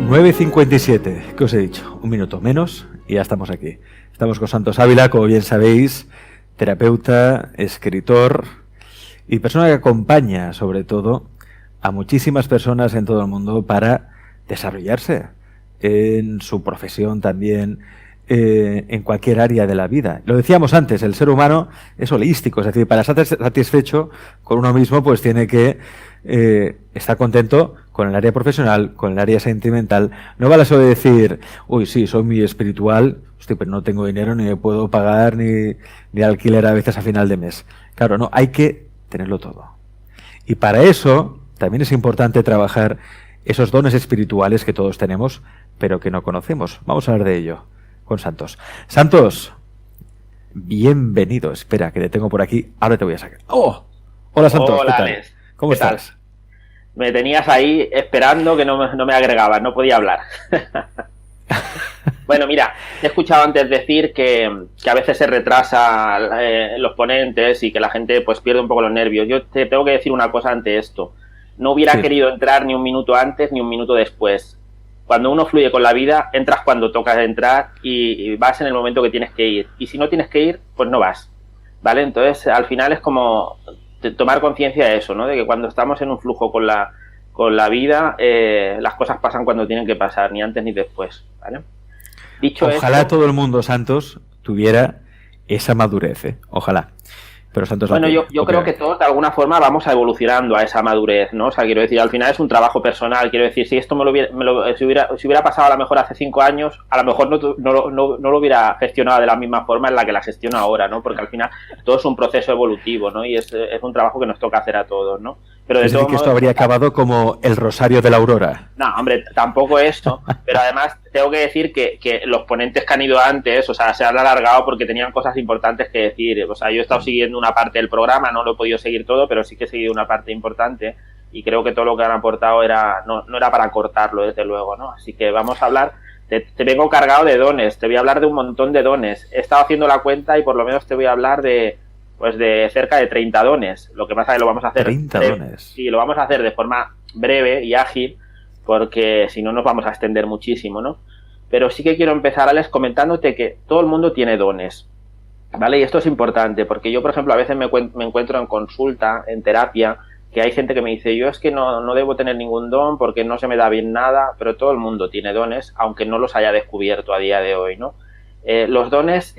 9:57, ¿qué os he dicho? Un minuto menos y ya estamos aquí. Estamos con Santos Ávila, como bien sabéis, terapeuta, escritor y persona que acompaña, sobre todo, a muchísimas personas en todo el mundo para desarrollarse en su profesión también, en cualquier área de la vida. Lo decíamos antes, el ser humano es holístico, es decir, para estar satisfecho con uno mismo, pues tiene que estar contento con el área profesional, con el área sentimental. No vale eso de decir, uy, sí, soy muy espiritual, hostia, pero no tengo dinero, ni me puedo pagar ni alquiler a veces a final de mes. Claro, no, hay que tenerlo todo. Y para eso también es importante trabajar esos dones espirituales que todos tenemos, pero que no conocemos. Vamos a hablar de ello con Santos. Santos, bienvenido. Espera, que te tengo por aquí. Ahora te voy a sacar. ¡Oh! Hola, Santos. Hola, ¿qué tal? Alex. ¿Cómo estás? Tal? Me tenías ahí esperando que no me agregabas, no podía hablar. Bueno, mira, te he escuchado antes decir que a veces se retrasa los ponentes y que la gente pues pierde un poco los nervios. Yo te tengo que decir una cosa ante esto. No hubiera querido entrar ni un minuto antes ni un minuto después. Cuando uno fluye con la vida, entras cuando tocas entrar y vas en el momento que tienes que ir. Y si no tienes que ir, pues no vas, ¿vale? Entonces, al final es como tomar conciencia de eso, ¿no? De que cuando estamos en un flujo con la vida, las cosas pasan cuando tienen que pasar, ni antes ni después, ¿vale? Dicho Ojalá esto, todo el mundo, Santos, tuviera esa madurez, ¿eh? Ojalá. Pero Santos bueno, no yo creo que todos de alguna forma vamos evolucionando a esa madurez, ¿no? O sea, quiero decir, al final es un trabajo personal. Quiero decir, si esto si hubiera pasado a lo mejor hace 5 años, a lo mejor no lo hubiera gestionado de la misma forma en la que la gestiono ahora, ¿no? Porque al final todo es un proceso evolutivo, ¿no? Y es un trabajo que nos toca hacer a todos, ¿no? Pero de es decir, que esto habría acabado como el rosario de la aurora. No, hombre, tampoco esto, pero además tengo que decir que los ponentes que han ido antes, o sea, se han alargado porque tenían cosas importantes que decir. O sea, yo he estado siguiendo una parte del programa, no lo he podido seguir todo, pero sí que he seguido una parte importante y creo que todo lo que han aportado no era para cortarlo, desde luego, ¿no? Así que vamos a hablar, te vengo cargado de dones, te voy a hablar de un montón de dones. He estado haciendo la cuenta y por lo menos te voy a hablar de cerca de 30 dones. Lo que pasa es que lo vamos a hacer 30 dones. Sí, lo vamos a hacer de forma breve y ágil, porque si no nos vamos a extender muchísimo, ¿no? Pero sí que quiero empezar, Alex, comentándote que todo el mundo tiene dones, ¿vale? Y esto es importante, porque yo, por ejemplo, a veces me encuentro en consulta, en terapia, que hay gente que me dice, yo es que no debo tener ningún don porque no se me da bien nada, pero todo el mundo tiene dones, aunque no los haya descubierto a día de hoy, ¿no? Los dones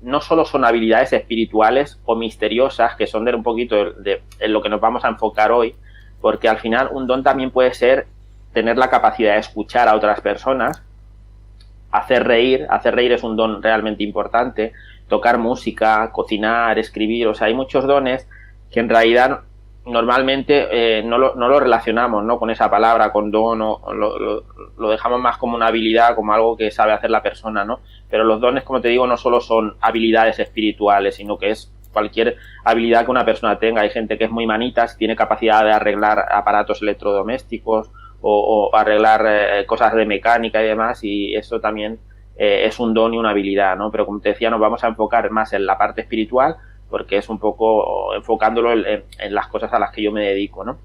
no solo son habilidades espirituales o misteriosas, que son de un poquito en lo que nos vamos a enfocar hoy, porque al final un don también puede ser tener la capacidad de escuchar a otras personas, hacer reír es un don realmente importante, tocar música, cocinar, escribir. O sea, hay muchos dones que en realidad normalmente no lo relacionamos, ¿no?, con esa palabra, con don, lo dejamos más como una habilidad, como algo que sabe hacer la persona, ¿no? Pero los dones, como te digo, no solo son habilidades espirituales, sino que es cualquier habilidad que una persona tenga. Hay gente que es muy manitas, tiene capacidad de arreglar aparatos electrodomésticos o arreglar cosas de mecánica y demás, y eso también es un don y una habilidad, ¿no? Pero como te decía, nos vamos a enfocar más en la parte espiritual, porque es un poco enfocándolo en las cosas a las que yo me dedico, ¿no?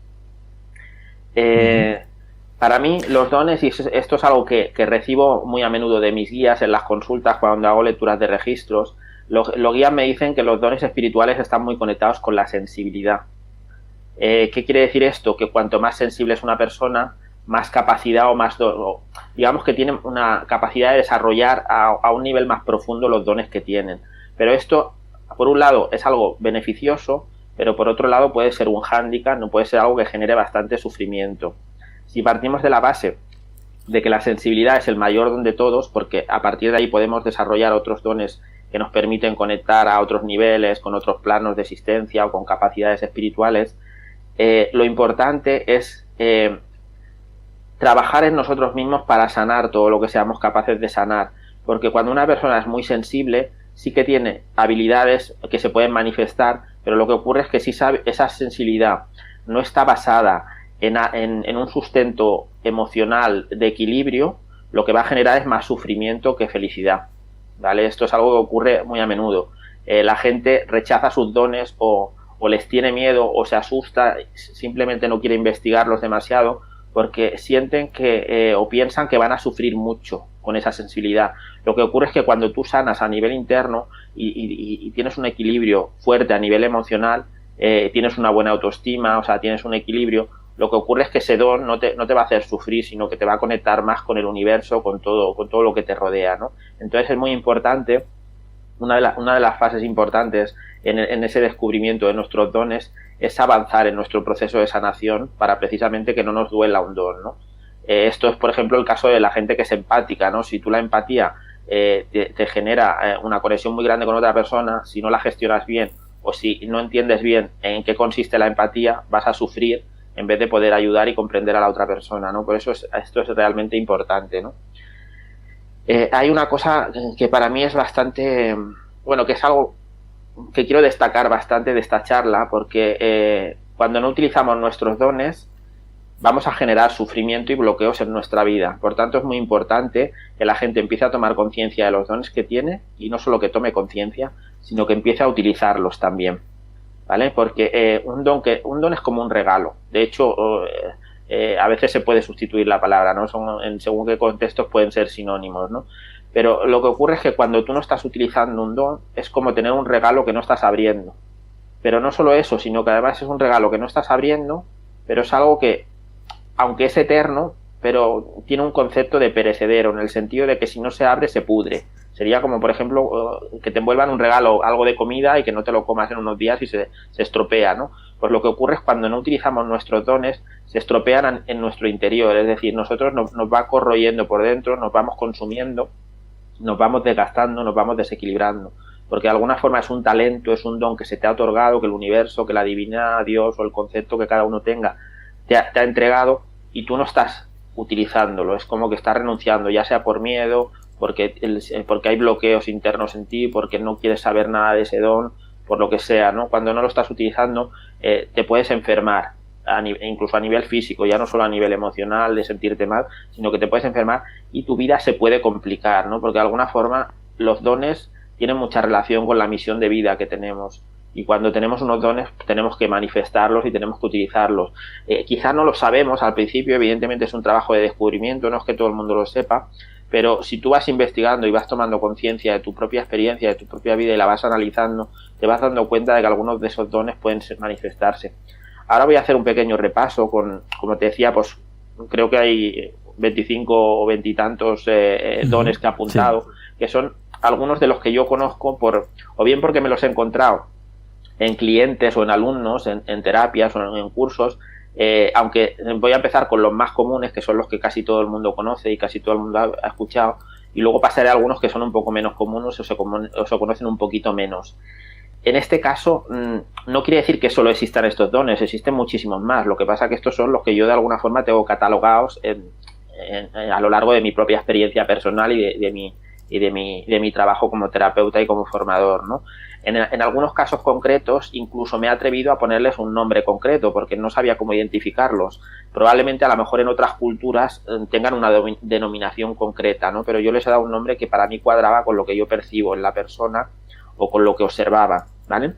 Para mí los dones, y esto es algo que recibo muy a menudo de mis guías en las consultas cuando hago lecturas de registros, los guías me dicen que los dones espirituales están muy conectados con la sensibilidad. ¿Qué quiere decir esto? Que cuanto más sensible es una persona, más capacidad digamos que tienen una capacidad de desarrollar a un nivel más profundo los dones que tienen. Pero esto, por un lado, es algo beneficioso, pero por otro lado puede ser un hándicap, no puede ser algo que genere bastante sufrimiento. Si partimos de la base de que la sensibilidad es el mayor don de todos, porque a partir de ahí podemos desarrollar otros dones que nos permiten conectar a otros niveles, con otros planos de existencia o con capacidades espirituales, lo importante es trabajar en nosotros mismos para sanar todo lo que seamos capaces de sanar, porque cuando una persona es muy sensible, sí que tiene habilidades que se pueden manifestar, pero lo que ocurre es que si esa sensibilidad no está basada en un sustento emocional de equilibrio, lo que va a generar es más sufrimiento que felicidad, ¿vale? Esto es algo que ocurre muy a menudo. La gente rechaza sus dones o les tiene miedo o se asusta, simplemente no quiere investigarlos demasiado, porque sienten que o piensan que van a sufrir mucho con esa sensibilidad. Lo que ocurre es que cuando tú sanas a nivel interno y tienes un equilibrio fuerte a nivel emocional, tienes una buena autoestima, o sea, tienes un equilibrio, lo que ocurre es que ese don no te va a hacer sufrir, sino que te va a conectar más con el universo, con todo lo que te rodea, ¿no? Entonces es muy importante, una de las fases importantes en ese descubrimiento de nuestros dones es avanzar en nuestro proceso de sanación para precisamente que no nos duela un don, ¿no? Esto es, por ejemplo, el caso de la gente que es empática, ¿no? Si tú la empatía te genera una conexión muy grande con otra persona, si no la gestionas bien o si no entiendes bien en qué consiste la empatía, vas a sufrir en vez de poder ayudar y comprender a la otra persona, ¿no? Por eso esto es realmente importante, ¿no? Hay una cosa que para mí es bastante, bueno, que es algo que quiero destacar bastante de esta charla, porque cuando no utilizamos nuestros dones vamos a generar sufrimiento y bloqueos en nuestra vida. Por tanto, es muy importante que la gente empiece a tomar conciencia de los dones que tiene, y no solo que tome conciencia, sino que empiece a utilizarlos también, ¿vale? Porque un don es como un regalo. De hecho, a veces se puede sustituir la palabra, ¿no? Según qué contextos pueden ser sinónimos, ¿no? Pero lo que ocurre es que cuando tú no estás utilizando un don, es como tener un regalo que no estás abriendo. Pero no solo eso, sino que además es un regalo que no estás abriendo, pero es algo que, aunque es eterno, pero tiene un concepto de perecedero, en el sentido de que si no se abre, se pudre. Sería como, por ejemplo, que te envuelvan un regalo, algo de comida, y que no te lo comas en unos días y se estropea, ¿no? Pues lo que ocurre es cuando no utilizamos nuestros dones, se estropean en nuestro interior, es decir, nosotros nos va corroyendo por dentro, nos vamos consumiendo, nos vamos desgastando, nos vamos desequilibrando, porque de alguna forma es un talento, es un don que se te ha otorgado, que el universo, que la divinidad, Dios o el concepto que cada uno tenga te ha entregado, y tú no estás utilizándolo. Es como que estás renunciando, ya sea por miedo, porque hay bloqueos internos en ti, porque no quieres saber nada de ese don, por lo que sea, ¿no? Cuando no lo estás utilizando, te puedes enfermar, incluso a nivel físico, ya no solo a nivel emocional de sentirte mal, sino que te puedes enfermar y tu vida se puede complicar, ¿no? Porque de alguna forma los dones tienen mucha relación con la misión de vida que tenemos, y cuando tenemos unos dones tenemos que manifestarlos y tenemos que utilizarlos. Quizás no lo sabemos al principio, evidentemente es un trabajo de descubrimiento, no es que todo el mundo lo sepa, pero si tú vas investigando y vas tomando conciencia de tu propia experiencia, de tu propia vida, y la vas analizando, te vas dando cuenta de que algunos de esos dones pueden manifestarse. Ahora voy a hacer un pequeño repaso como te decía, pues creo que hay 25 o 20 y tantos dones que he apuntado, sí, que son algunos de los que yo conozco o bien porque me los he encontrado en clientes o en alumnos, en terapias o en cursos, aunque voy a empezar con los más comunes, que son los que casi todo el mundo conoce y casi todo el mundo ha escuchado, y luego pasaré a algunos que son un poco menos comunes o se conocen un poquito menos. En este caso, no quiere decir que solo existan estos dones, existen muchísimos más. Lo que pasa es que estos son los que yo de alguna forma tengo catalogados a lo largo de mi propia experiencia personal y de mi trabajo como terapeuta y como formador, ¿no? En algunos casos concretos incluso me he atrevido a ponerles un nombre concreto porque no sabía cómo identificarlos. Probablemente a lo mejor en otras culturas tengan una denominación concreta, ¿no? Pero yo les he dado un nombre que para mí cuadraba con lo que yo percibo en la persona o con lo que observaba, ¿vale?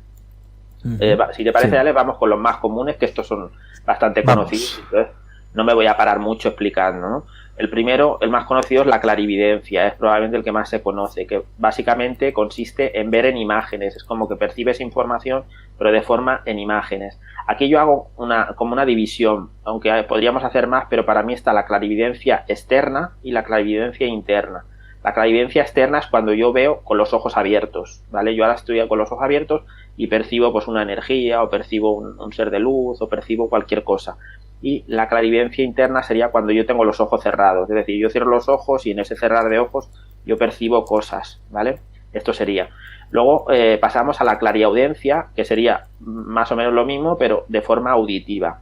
Si te parece, sí, dale, vamos con los más comunes, que estos son bastante conocidos, entonces no me voy a parar mucho explicando, ¿no? El primero, el más conocido, es la clarividencia, es probablemente el que más se conoce, que básicamente consiste en ver en imágenes, es como que percibes información, pero de forma en imágenes. Aquí yo hago como una división, aunque podríamos hacer más, pero para mí está la clarividencia externa y la clarividencia interna. La clarividencia externa es cuando yo veo con los ojos abiertos, ¿vale? Yo ahora estoy con los ojos abiertos y percibo pues una energía, o percibo un ser de luz, o percibo cualquier cosa. Y la clarividencia interna sería cuando yo tengo los ojos cerrados, es decir, yo cierro los ojos y en ese cerrar de ojos yo percibo cosas, ¿vale? Esto sería. Luego pasamos a la clariaudiencia, que sería más o menos lo mismo, pero de forma auditiva.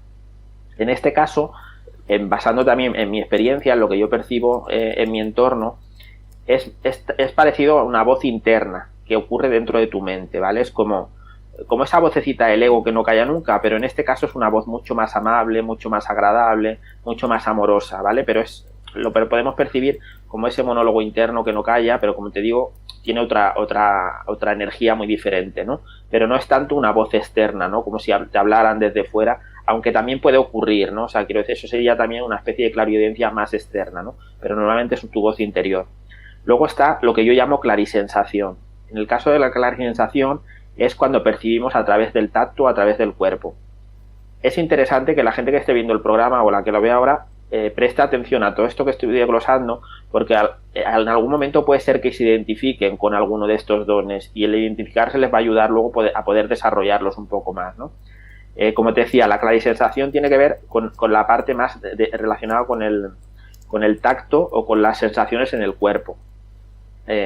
En este caso, basando también en mi experiencia, en lo que yo percibo en mi entorno, es parecido a una voz interna que ocurre dentro de tu mente, ¿vale? Es como esa vocecita del ego que no calla nunca, pero en este caso es una voz mucho más amable, mucho más agradable, mucho más amorosa, ¿vale? Pero lo podemos percibir como ese monólogo interno que no calla, pero como te digo, tiene otra energía muy diferente, ¿no? Pero no es tanto una voz externa, ¿no? Como si te hablaran desde fuera aunque también puede ocurrir, ¿no? O sea, quiero decir, eso sería también una especie de clarividencia más externa, ¿no? Pero normalmente es tu voz interior. Luego está lo que yo llamo clarisensación. En el caso de la clarisensación es cuando percibimos a través del tacto o a través del cuerpo. Es interesante que la gente que esté viendo el programa o la que lo vea ahora preste atención a todo esto que estoy desglosando, porque en algún momento puede ser que se identifiquen con alguno de estos dones y el identificarse les va a ayudar luego a poder desarrollarlos un poco más, ¿no? Como te decía, la clarisensación tiene que ver con la parte más relacionada con el tacto o con las sensaciones en el cuerpo.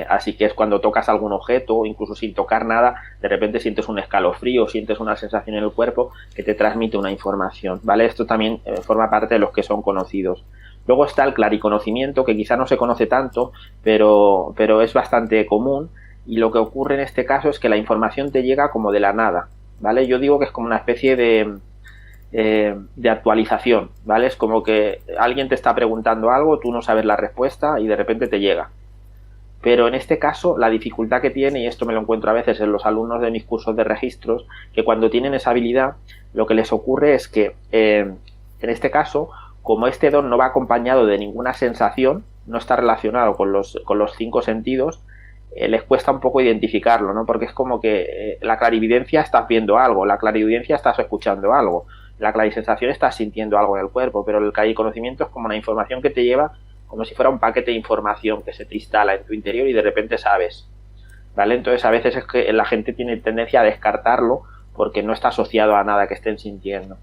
Así que es cuando tocas algún objeto, incluso sin tocar nada, de repente sientes un escalofrío, sientes una sensación en el cuerpo que te transmite una información, ¿vale? Esto también forma parte de los que son conocidos. Luego está el clariconocimiento, que quizá no se conoce tanto, pero es bastante común, y lo que ocurre en este caso es que la información te llega como de la nada, ¿vale? Yo digo que es como una especie de actualización, ¿vale? Es como que alguien te está preguntando algo, tú no sabes la respuesta y de repente te llega. Pero en este caso la dificultad que tiene, y esto me lo encuentro a veces en los alumnos de mis cursos de registros, que cuando tienen esa habilidad lo que les ocurre es que en este caso, como este don no va acompañado de ninguna sensación, no está relacionado con los 5 sentidos, les cuesta un poco identificarlo, ¿no? Porque es como que la clarividencia estás viendo algo, la clarividencia estás escuchando algo, la clarisensación estás sintiendo algo en el cuerpo, pero el clariconocimiento es como una información que te lleva como si fuera un paquete de información que se te instala en tu interior y de repente sabes, ¿vale? Entonces a veces es que la gente tiene tendencia a descartarlo porque no está asociado a nada que estén sintiendo,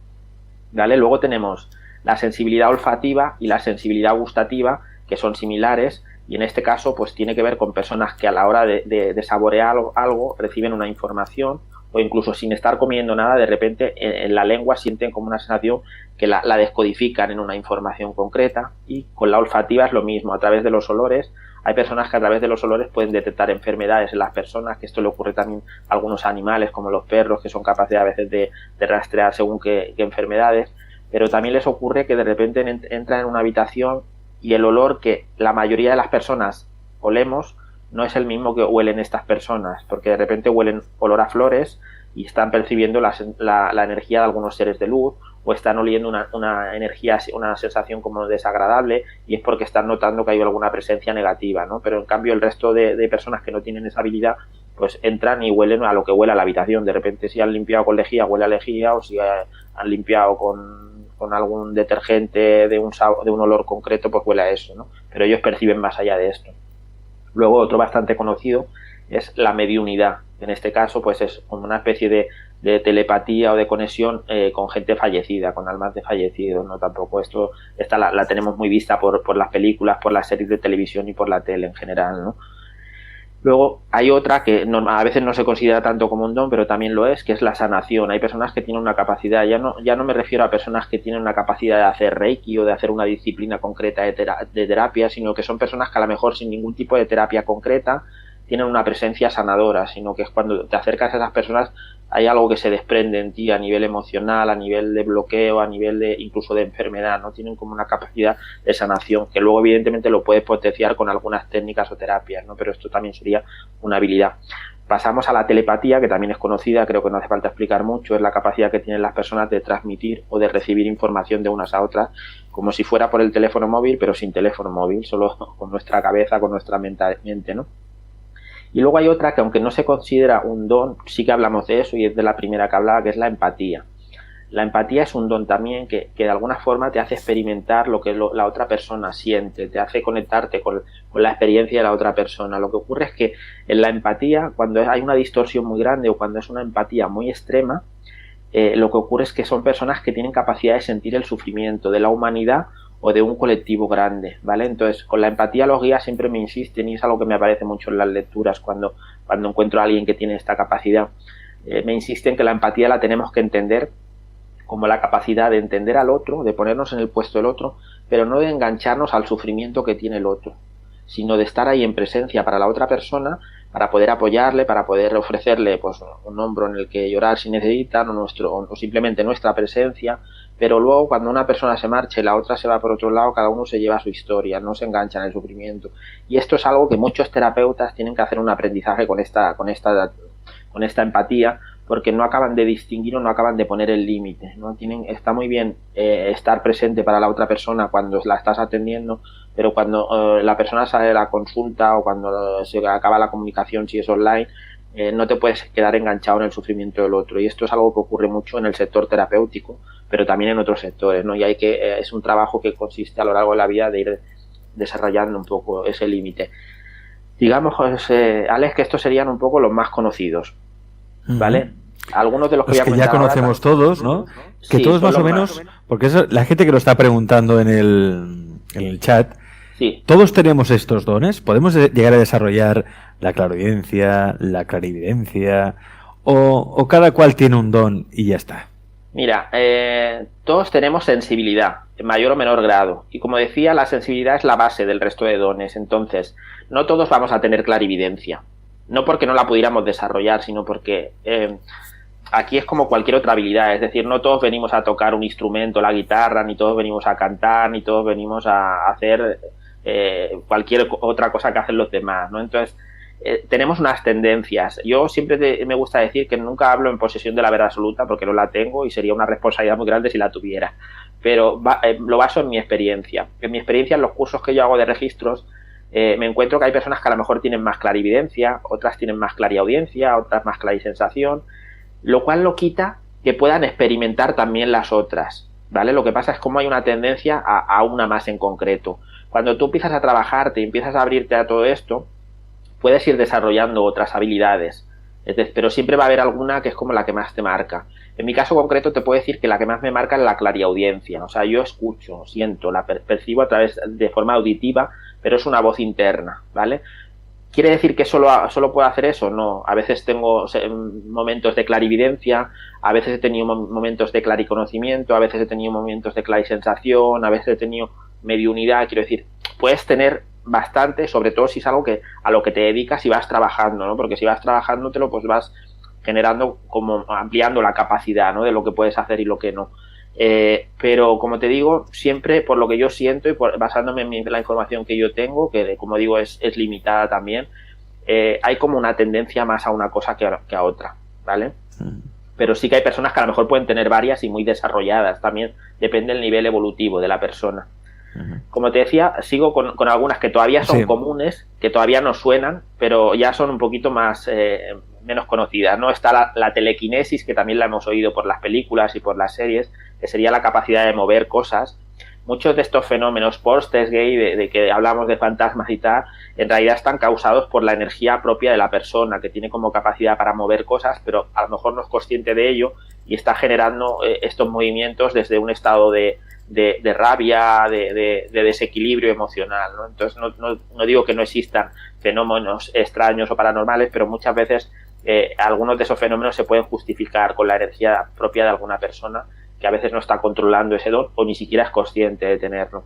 ¿vale? Luego tenemos la sensibilidad olfativa y la sensibilidad gustativa, que son similares, y en este caso pues tiene que ver con personas que a la hora de saborear algo reciben una información, o incluso sin estar comiendo nada, de repente en la lengua sienten como una sensación que la descodifican en una información concreta. Y con la olfativa es lo mismo, a través de los olores. Hay personas que a través de los olores pueden detectar enfermedades en las personas, que esto le ocurre también a algunos animales como los perros, que son capaces a veces de rastrear según qué enfermedades, pero también les ocurre que de repente entran en una habitación y el olor que la mayoría de las personas olemos no es el mismo que huelen estas personas, porque de repente huelen olor a flores y están percibiendo la energía de algunos seres de luz, o están oliendo una energía, una sensación como desagradable, y es porque están notando que hay alguna presencia negativa, ¿no? Pero en cambio el resto de personas que no tienen esa habilidad, pues entran y huelen a lo que huele a la habitación. De repente si han limpiado con lejía, huele a lejía, o si han limpiado con algún detergente de un olor concreto, pues huele a eso, ¿no? Pero ellos perciben más allá de esto. Luego otro bastante conocido es la mediunidad. En este caso pues es como una especie de telepatía o de conexión con gente fallecida, con almas de fallecidos, ¿no? Tampoco esta la tenemos muy vista por las películas, por las series de televisión y por la tele en general, ¿no? Luego hay otra que a veces no se considera tanto como un don, pero también lo es, que es la sanación. Hay personas que tienen una capacidad, ya no me refiero a personas que tienen una capacidad de hacer reiki o de hacer una disciplina concreta de terapia, sino que son personas que a lo mejor sin ningún tipo de terapia concreta tienen una presencia sanadora, sino que es cuando te acercas a esas personas hay algo que se desprende en ti a nivel emocional, a nivel de bloqueo, a nivel incluso de enfermedad, ¿no? Tienen como una capacidad de sanación, que luego evidentemente lo puedes potenciar con algunas técnicas o terapias, ¿no? Pero esto también sería una habilidad. Pasamos a la telepatía, que también es conocida, creo que no hace falta explicar mucho, es la capacidad que tienen las personas de transmitir o de recibir información de unas a otras, como si fuera por el teléfono móvil, pero sin teléfono móvil, solo con nuestra cabeza, con nuestra mente, ¿no? Y luego hay otra que, aunque no se considera un don, sí que hablamos de eso, y es de la primera que hablaba, que es la empatía. La empatía es un don también que de alguna forma te hace experimentar lo que la otra persona siente, te hace conectarte con la experiencia de la otra persona. Lo que ocurre es que en la empatía, cuando hay una distorsión muy grande o cuando es una empatía muy extrema, lo que ocurre es que son personas que tienen capacidad de sentir el sufrimiento de la humanidad o de un colectivo grande, ¿vale? Entonces, con la empatía los guías siempre me insisten, y es algo que me aparece mucho en las lecturas cuando encuentro a alguien que tiene esta capacidad, me insisten que la empatía la tenemos que entender como la capacidad de entender al otro, de ponernos en el puesto del otro, pero no de engancharnos al sufrimiento que tiene el otro, sino de estar ahí en presencia para la otra persona, para poder apoyarle, para poder ofrecerle pues un hombro en el que llorar si necesita, o simplemente nuestra presencia. Pero luego cuando una persona se marcha y la otra se va por otro lado, cada uno se lleva su historia, no se engancha en el sufrimiento. Y esto es algo que muchos terapeutas tienen que hacer un aprendizaje con esta empatía, porque no acaban de distinguir o no acaban de poner el límite, ¿no? Está muy bien estar presente para la otra persona cuando la estás atendiendo, pero cuando la persona sale de la consulta o cuando se acaba la comunicación, si es online, no te puedes quedar enganchado en el sufrimiento del otro. Y esto es algo que ocurre mucho en el sector terapéutico, pero también en otros sectores, ¿no? Y es un trabajo que consiste a lo largo de la vida de ir desarrollando un poco ese límite. Digamos, Alex, que estos serían un poco los más conocidos, ¿vale? Algunos de los que voy a comentar ya conocemos ahora, todos, ¿no? Que sí, todos más o menos, porque eso, la gente que lo está preguntando en el chat, sí. ¿Todos tenemos estos dones? ¿Podemos llegar a desarrollar la clarividencia, la clarividencia, o cada cual tiene un don y ya está? Mira, todos tenemos sensibilidad, en mayor o menor grado. Y como decía, la sensibilidad es la base del resto de dones. Entonces, no todos vamos a tener clarividencia. No porque no la pudiéramos desarrollar, sino porque aquí es como cualquier otra habilidad. Es decir, no todos venimos a tocar un instrumento, la guitarra, ni todos venimos a cantar, ni todos venimos a hacer cualquier otra cosa que hacen los demás, ¿no? Entonces, tenemos unas tendencias. Yo siempre me gusta decir que nunca hablo en posesión de la verdad absoluta porque no la tengo y sería una responsabilidad muy grande si la tuviera. Pero lo baso en mi experiencia. En mi experiencia, en los cursos que yo hago de registros, me encuentro que hay personas que a lo mejor tienen más clarividencia, otras tienen más clariaudiencia, otras más clarisensación, lo cual no quita que puedan experimentar también las otras, ¿vale? Lo que pasa es como hay una tendencia a una más en concreto. Cuando tú empiezas a trabajarte y empiezas a abrirte a todo esto, puedes ir desarrollando otras habilidades, pero siempre va a haber alguna que es como la que más te marca. En mi caso concreto te puedo decir que la que más me marca es la clariaudiencia. O sea, yo escucho, siento, la percibo a través de forma auditiva, pero es una voz interna, ¿vale? ¿Quiere decir que solo puedo hacer eso? No. A veces tengo momentos de clarividencia, a veces he tenido momentos de clariconocimiento, a veces he tenido momentos de clarisensación, a veces he tenido mediunidad. Quiero decir, puedes tener bastante, sobre todo si es algo a lo que te dedicas y vas trabajando, ¿no? Porque si vas trabajándotelo, pues vas generando, como ampliando la capacidad, ¿no? De lo que puedes hacer y lo que no. Pero como te digo, siempre por lo que yo siento y basándome en la información que yo tengo, que como digo es limitada también, hay como una tendencia más a una cosa que a otra, ¿vale? Pero sí que hay personas que a lo mejor pueden tener varias y muy desarrolladas, también depende del nivel evolutivo de la persona. Como te decía, sigo con algunas que todavía son comunes, que todavía no suenan, pero ya son un poquito más menos conocidas, ¿no? Está la telequinesis, que también la hemos oído por las películas y por las series, que sería la capacidad de mover cosas. Muchos de estos fenómenos post-gay, de que hablamos de fantasmas y tal, en realidad están causados por la energía propia de la persona, que tiene como capacidad para mover cosas, pero a lo mejor no es consciente de ello y está generando estos movimientos desde un estado de rabia, de desequilibrio emocional, ¿no? Entonces no digo que no existan fenómenos extraños o paranormales, pero muchas veces algunos de esos fenómenos se pueden justificar con la energía propia de alguna persona que a veces no está controlando ese don o ni siquiera es consciente de tenerlo.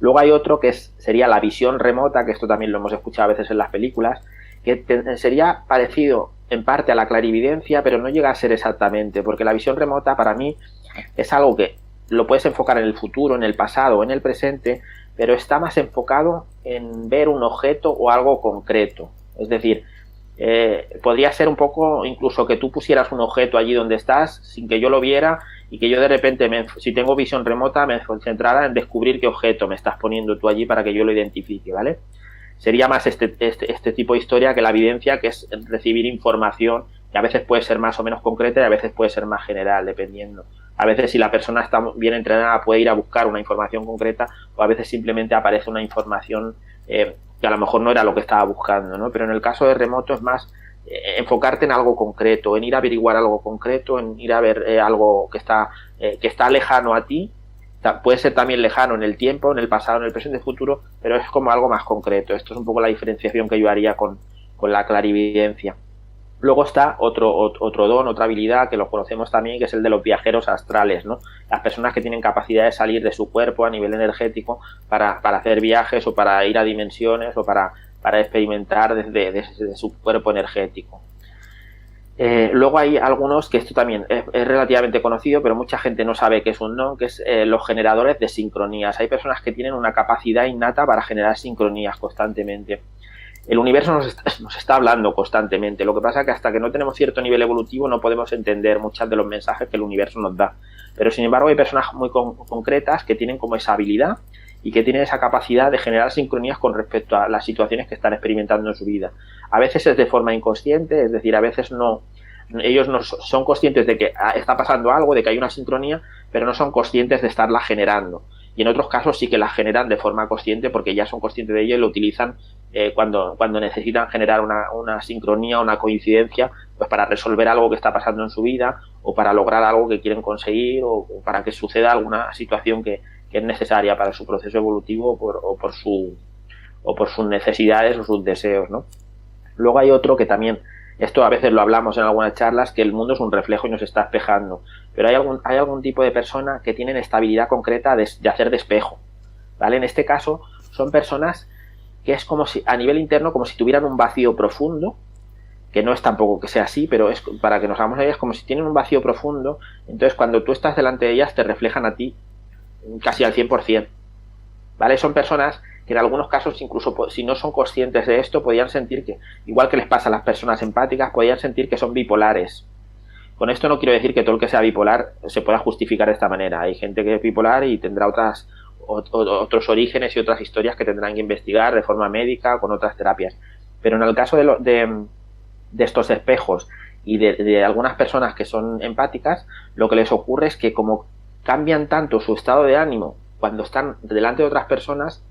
Luego hay otro que sería la visión remota, que esto también lo hemos escuchado a veces en las películas, que sería parecido en parte a la clarividencia, pero no llega a ser exactamente, porque la visión remota para mí es algo que lo puedes enfocar en el futuro, en el pasado o en el presente, pero está más enfocado en ver un objeto o algo concreto. Es decir, podría ser un poco incluso que tú pusieras un objeto allí donde estás sin que yo lo viera y que yo de repente, si tengo visión remota, me concentrara en descubrir qué objeto me estás poniendo tú allí para que yo lo identifique, ¿vale? Sería más este tipo de historia que la evidencia, que es recibir información que a veces puede ser más o menos concreta y a veces puede ser más general, dependiendo. A veces, si la persona está bien entrenada, puede ir a buscar una información concreta, o a veces simplemente aparece una información que a lo mejor no era lo que estaba buscando, ¿no? Pero en el caso de remoto es más enfocarte en algo concreto, en ir a averiguar algo concreto, en ir a ver algo que está lejano a ti. Puede ser también lejano en el tiempo, en el pasado, en el presente, en el futuro, pero es como algo más concreto. Esto es un poco la diferenciación que yo haría con la clarividencia. Luego está otro don, otra habilidad que lo conocemos también, que es el de los viajeros astrales, ¿no? Las personas que tienen capacidad de salir de su cuerpo a nivel energético para hacer viajes o para ir a dimensiones o para experimentar desde su cuerpo energético. Luego hay algunos que esto también es relativamente conocido, pero mucha gente no sabe qué es un don, que es los generadores de sincronías. Hay personas que tienen una capacidad innata para generar sincronías constantemente. El universo nos está hablando constantemente. Lo que pasa es que hasta que no tenemos cierto nivel evolutivo no podemos entender muchos de los mensajes que el universo nos da. Pero sin embargo hay personas muy concretas que tienen como esa habilidad y que tienen esa capacidad de generar sincronías con respecto a las situaciones que están experimentando en su vida. A veces es de forma inconsciente, es decir, a veces ellos no son conscientes de que está pasando algo, de que hay una sincronía, pero no son conscientes de estarla generando. Y en otros casos sí que la generan de forma consciente porque ya son conscientes de ello y lo utilizan cuando necesitan generar una sincronía, una coincidencia, pues para resolver algo que está pasando en su vida o para lograr algo que quieren conseguir o para que suceda alguna situación que es necesaria para su proceso evolutivo o por sus necesidades o sus deseos, ¿no? Luego hay otro que también, esto a veces lo hablamos en algunas charlas, que el mundo es un reflejo y nos está espejando, pero hay algún tipo de persona que tienen esta habilidad concreta de hacer de espejo, ¿vale? En este caso son personas que es como si a nivel interno como si tuvieran un vacío profundo, que no es tampoco que sea así, pero es para que nos hagamos a ellas como si tienen un vacío profundo. Entonces cuando tú estás delante de ellas te reflejan a ti casi al 100%, ¿vale? Son personas que en algunos casos, incluso si no son conscientes de esto, podían sentir que, igual que les pasa a las personas empáticas, podían sentir que son bipolares. Con esto no quiero decir que todo el que sea bipolar se pueda justificar de esta manera. Hay gente que es bipolar y tendrá otros orígenes y otras historias que tendrán que investigar de forma médica con otras terapias. Pero en el caso de estos espejos y de algunas personas que son empáticas, lo que les ocurre es que como cambian tanto su estado de ánimo cuando están delante de otras personas,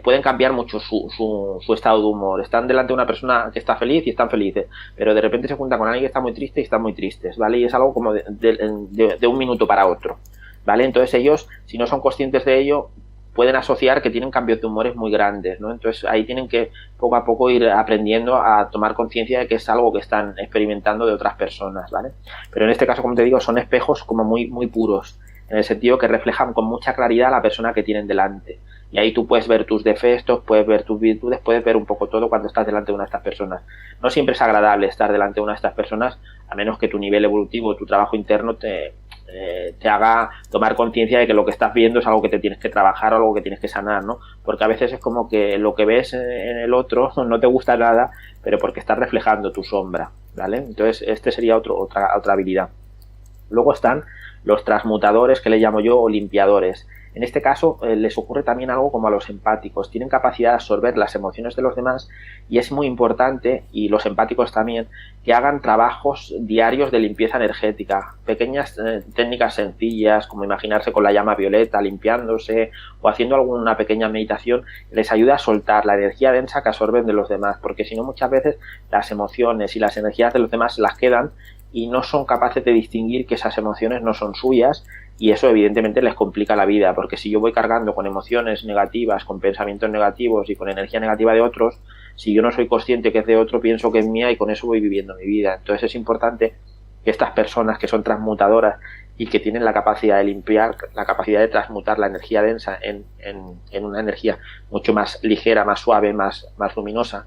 pueden cambiar mucho su estado de humor. Están delante de una persona que está feliz y están felices, pero de repente se juntan con alguien que está muy triste y están muy tristes, ¿vale? Y es algo como de un minuto para otro, ¿vale? Entonces ellos, si no son conscientes de ello, pueden asociar que tienen cambios de humores muy grandes, ¿no? Entonces ahí tienen que poco a poco ir aprendiendo a tomar conciencia de que es algo que están experimentando de otras personas, ¿vale? Pero en este caso, como te digo, son espejos como muy, muy puros, en el sentido que reflejan con mucha claridad a la persona que tienen delante. Y ahí tú puedes ver tus defectos, puedes ver tus virtudes, puedes ver un poco todo cuando estás delante de una de estas personas. No siempre es agradable estar delante de una de estas personas, a menos que tu nivel evolutivo, tu trabajo interno te haga tomar conciencia de que lo que estás viendo es algo que te tienes que trabajar o algo que tienes que sanar, ¿no? Porque a veces es como que lo que ves en el otro no te gusta nada, pero porque estás reflejando tu sombra, ¿vale? Entonces este sería otra habilidad. Luego están los transmutadores, que le llamo yo, o limpiadores. En este caso les ocurre también algo como a los empáticos. Tienen capacidad de absorber las emociones de los demás y es muy importante, y los empáticos también, que hagan trabajos diarios de limpieza energética. Pequeñas técnicas sencillas, como imaginarse con la llama violeta limpiándose o haciendo alguna pequeña meditación, les ayuda a soltar la energía densa que absorben de los demás, porque si no muchas veces las emociones y las energías de los demás las quedan y no son capaces de distinguir que esas emociones no son suyas, y eso evidentemente les complica la vida, porque si yo voy cargando con emociones negativas, con pensamientos negativos y con energía negativa de otros, si yo no soy consciente que es de otro, pienso que es mía y con eso voy viviendo mi vida. Entonces es importante que estas personas que son transmutadoras y que tienen la capacidad de limpiar, la capacidad de transmutar la energía densa en una energía mucho más ligera, más suave, más luminosa,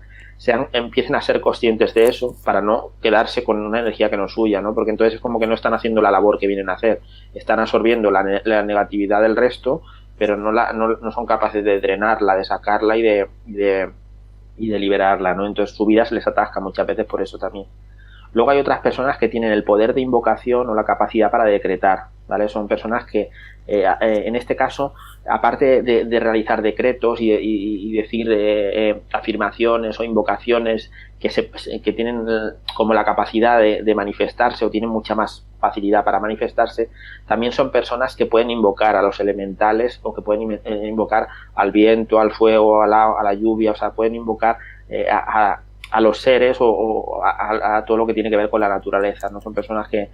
empiecen a ser conscientes de eso para no quedarse con una energía que no es suya, ¿no? Porque entonces es como que no están haciendo la labor que vienen a hacer, están absorbiendo la negatividad del resto, pero no son capaces de drenarla, de sacarla y de liberarla, ¿no? Entonces su vida se les atasca muchas veces por eso también. Luego hay otras personas que tienen el poder de invocación o la capacidad para decretar, ¿vale? Son personas que, en este caso, aparte de realizar decretos y decir afirmaciones o invocaciones que tienen como la capacidad de manifestarse o tienen mucha más facilidad para manifestarse, también son personas que pueden invocar a los elementales o que pueden invocar al viento, al fuego, a la lluvia, o sea, pueden invocar a los seres o a todo lo que tiene que ver con la naturaleza, ¿no? Son personas que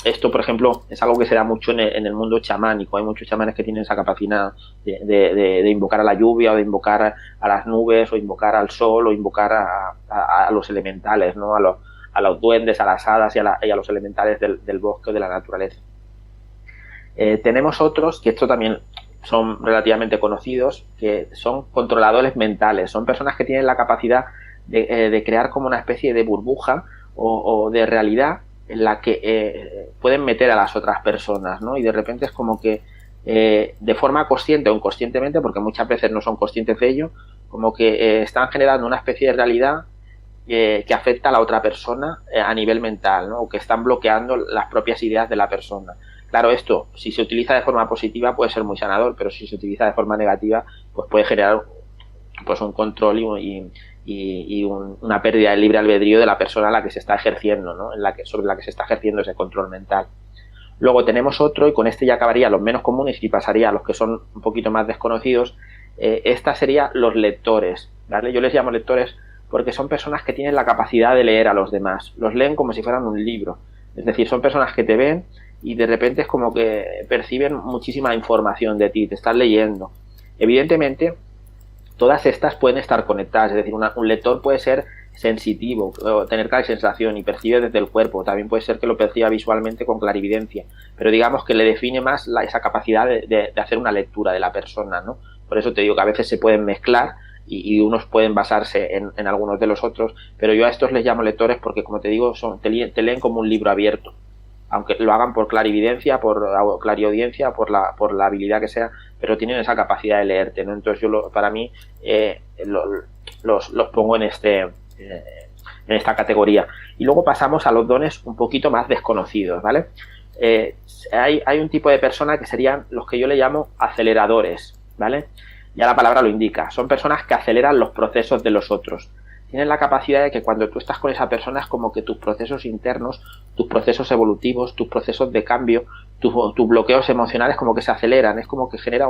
esto, por ejemplo, es algo que se da mucho en el mundo chamánico. Hay muchos chamanes que tienen esa capacidad de invocar a la lluvia o de invocar a las nubes o invocar al sol o invocar a los elementales, ¿no? A los duendes, a las hadas y a los elementales del bosque o de la naturaleza. Tenemos otros, que esto también son relativamente conocidos, que son controladores mentales. Son personas que tienen la capacidad de crear como una especie de burbuja o de realidad en la que pueden meter a las otras personas, ¿no? Y de repente es como que de forma consciente o inconscientemente, porque muchas veces no son conscientes de ello, como que están generando una especie de realidad que afecta a la otra persona a nivel mental, ¿no? O que están bloqueando las propias ideas de la persona. Claro, esto, si se utiliza de forma positiva, puede ser muy sanador, pero si se utiliza de forma negativa, pues puede generar pues un control y una pérdida de libre albedrío de la persona a la que se está ejerciendo, ¿no? Sobre la que se está ejerciendo ese control mental. Luego tenemos otro, y con este ya acabaría los menos comunes y pasaría a los que son un poquito más desconocidos. Esta sería los lectores, ¿vale? Yo les llamo lectores porque son personas que tienen la capacidad de leer a los demás. Los leen como si fueran un libro. Es decir, son personas que te ven y de repente es como que perciben muchísima información de ti, te están leyendo. Evidentemente, todas estas pueden estar conectadas, es decir, un lector puede ser sensitivo, o tener clarisensación y percibe desde el cuerpo, también puede ser que lo perciba visualmente con clarividencia, pero digamos que le define más esa capacidad de hacer una lectura de la persona, ¿no? Por eso te digo que a veces se pueden mezclar y unos pueden basarse en algunos de los otros, pero yo a estos les llamo lectores porque, como te digo, te leen como un libro abierto, aunque lo hagan por clarividencia, por clariaudiencia, por la habilidad que sea, pero tienen esa capacidad de leerte, ¿no? Entonces para mí los pongo en esta categoría. Y luego pasamos a los dones un poquito más desconocidos, ¿vale? Hay un tipo de persona que serían los que yo le llamo aceleradores, ¿vale? Ya la palabra lo indica, son personas que aceleran los procesos de los otros. Tienen la capacidad de que cuando tú estás con esa persona es como que tus procesos internos, tus procesos evolutivos, tus procesos de cambio, tus bloqueos emocionales como que se aceleran, es como que genera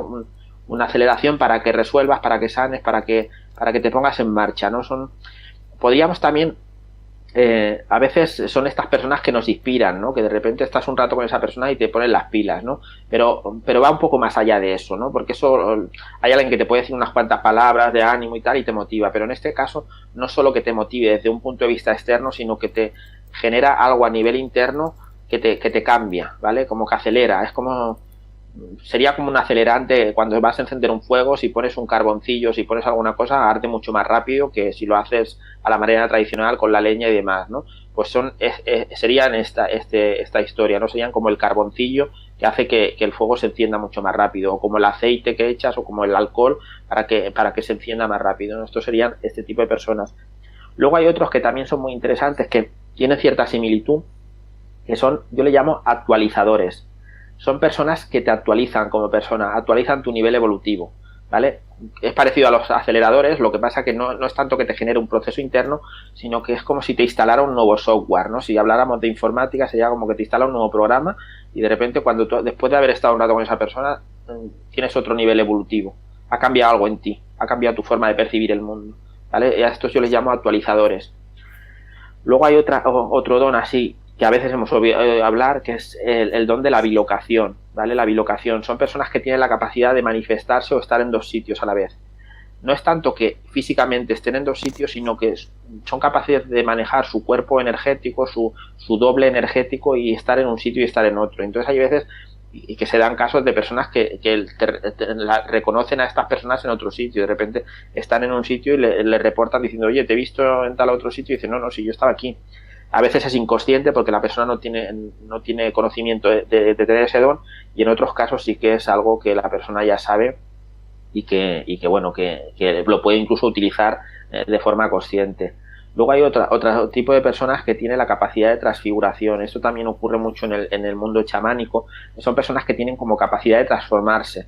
una aceleración para que resuelvas, para que sanes, para que te pongas en marcha, ¿no? Podríamos también, a veces son estas personas que nos inspiran, ¿no? Que de repente estás un rato con esa persona y te ponen las pilas, ¿no? Pero va un poco más allá de eso, ¿no? Porque eso, hay alguien que te puede decir unas cuantas palabras de ánimo y tal y te motiva, pero en este caso no solo que te motive desde un punto de vista externo, sino que te genera algo a nivel interno que te cambia, ¿vale? Como que acelera, sería como un acelerante cuando vas a encender un fuego. Si pones un carboncillo, si pones alguna cosa, arde mucho más rápido que si lo haces a la manera tradicional con la leña y demás, ¿no? Pues serían esta historia, ¿no? Serían como el carboncillo que hace que el fuego se encienda mucho más rápido, o como el aceite que echas, o como el alcohol para que se encienda más rápido, ¿no? Estos serían este tipo de personas. Luego hay otros que también son muy interesantes, que tienen cierta similitud, que son, yo le llamo actualizadores. Son personas que te actualizan como persona, actualizan tu nivel evolutivo, ¿vale? Es parecido a los aceleradores, lo que pasa que no es tanto que te genere un proceso interno, sino que es como si te instalara un nuevo software, ¿no? Si habláramos de informática, sería como que te instala un nuevo programa y de repente cuando tú, después de haber estado un rato con esa persona, tienes otro nivel evolutivo. Ha cambiado algo en ti, ha cambiado tu forma de percibir el mundo, ¿vale? Y a estos yo les llamo actualizadores. Luego hay otro don así, que a veces hemos oído hablar, que es el don de la bilocación, ¿vale? La bilocación. Son personas que tienen la capacidad de manifestarse o estar en dos sitios a la vez. No es tanto que físicamente estén en dos sitios, sino que son capaces de manejar su cuerpo energético, su doble energético, y estar en un sitio y estar en otro. Entonces hay veces y que se dan casos de personas que reconocen a estas personas en otro sitio, de repente están en un sitio y le reportan diciendo, oye, te he visto en tal otro sitio, y dicen, no, si yo estaba aquí. A veces es inconsciente porque la persona no tiene conocimiento de tener ese don, y en otros casos sí que es algo que la persona ya sabe y que lo puede incluso utilizar de forma consciente. Luego hay otro tipo de personas que tienen la capacidad de transfiguración. Esto también ocurre mucho en el mundo chamánico. Son personas que tienen como capacidad de transformarse.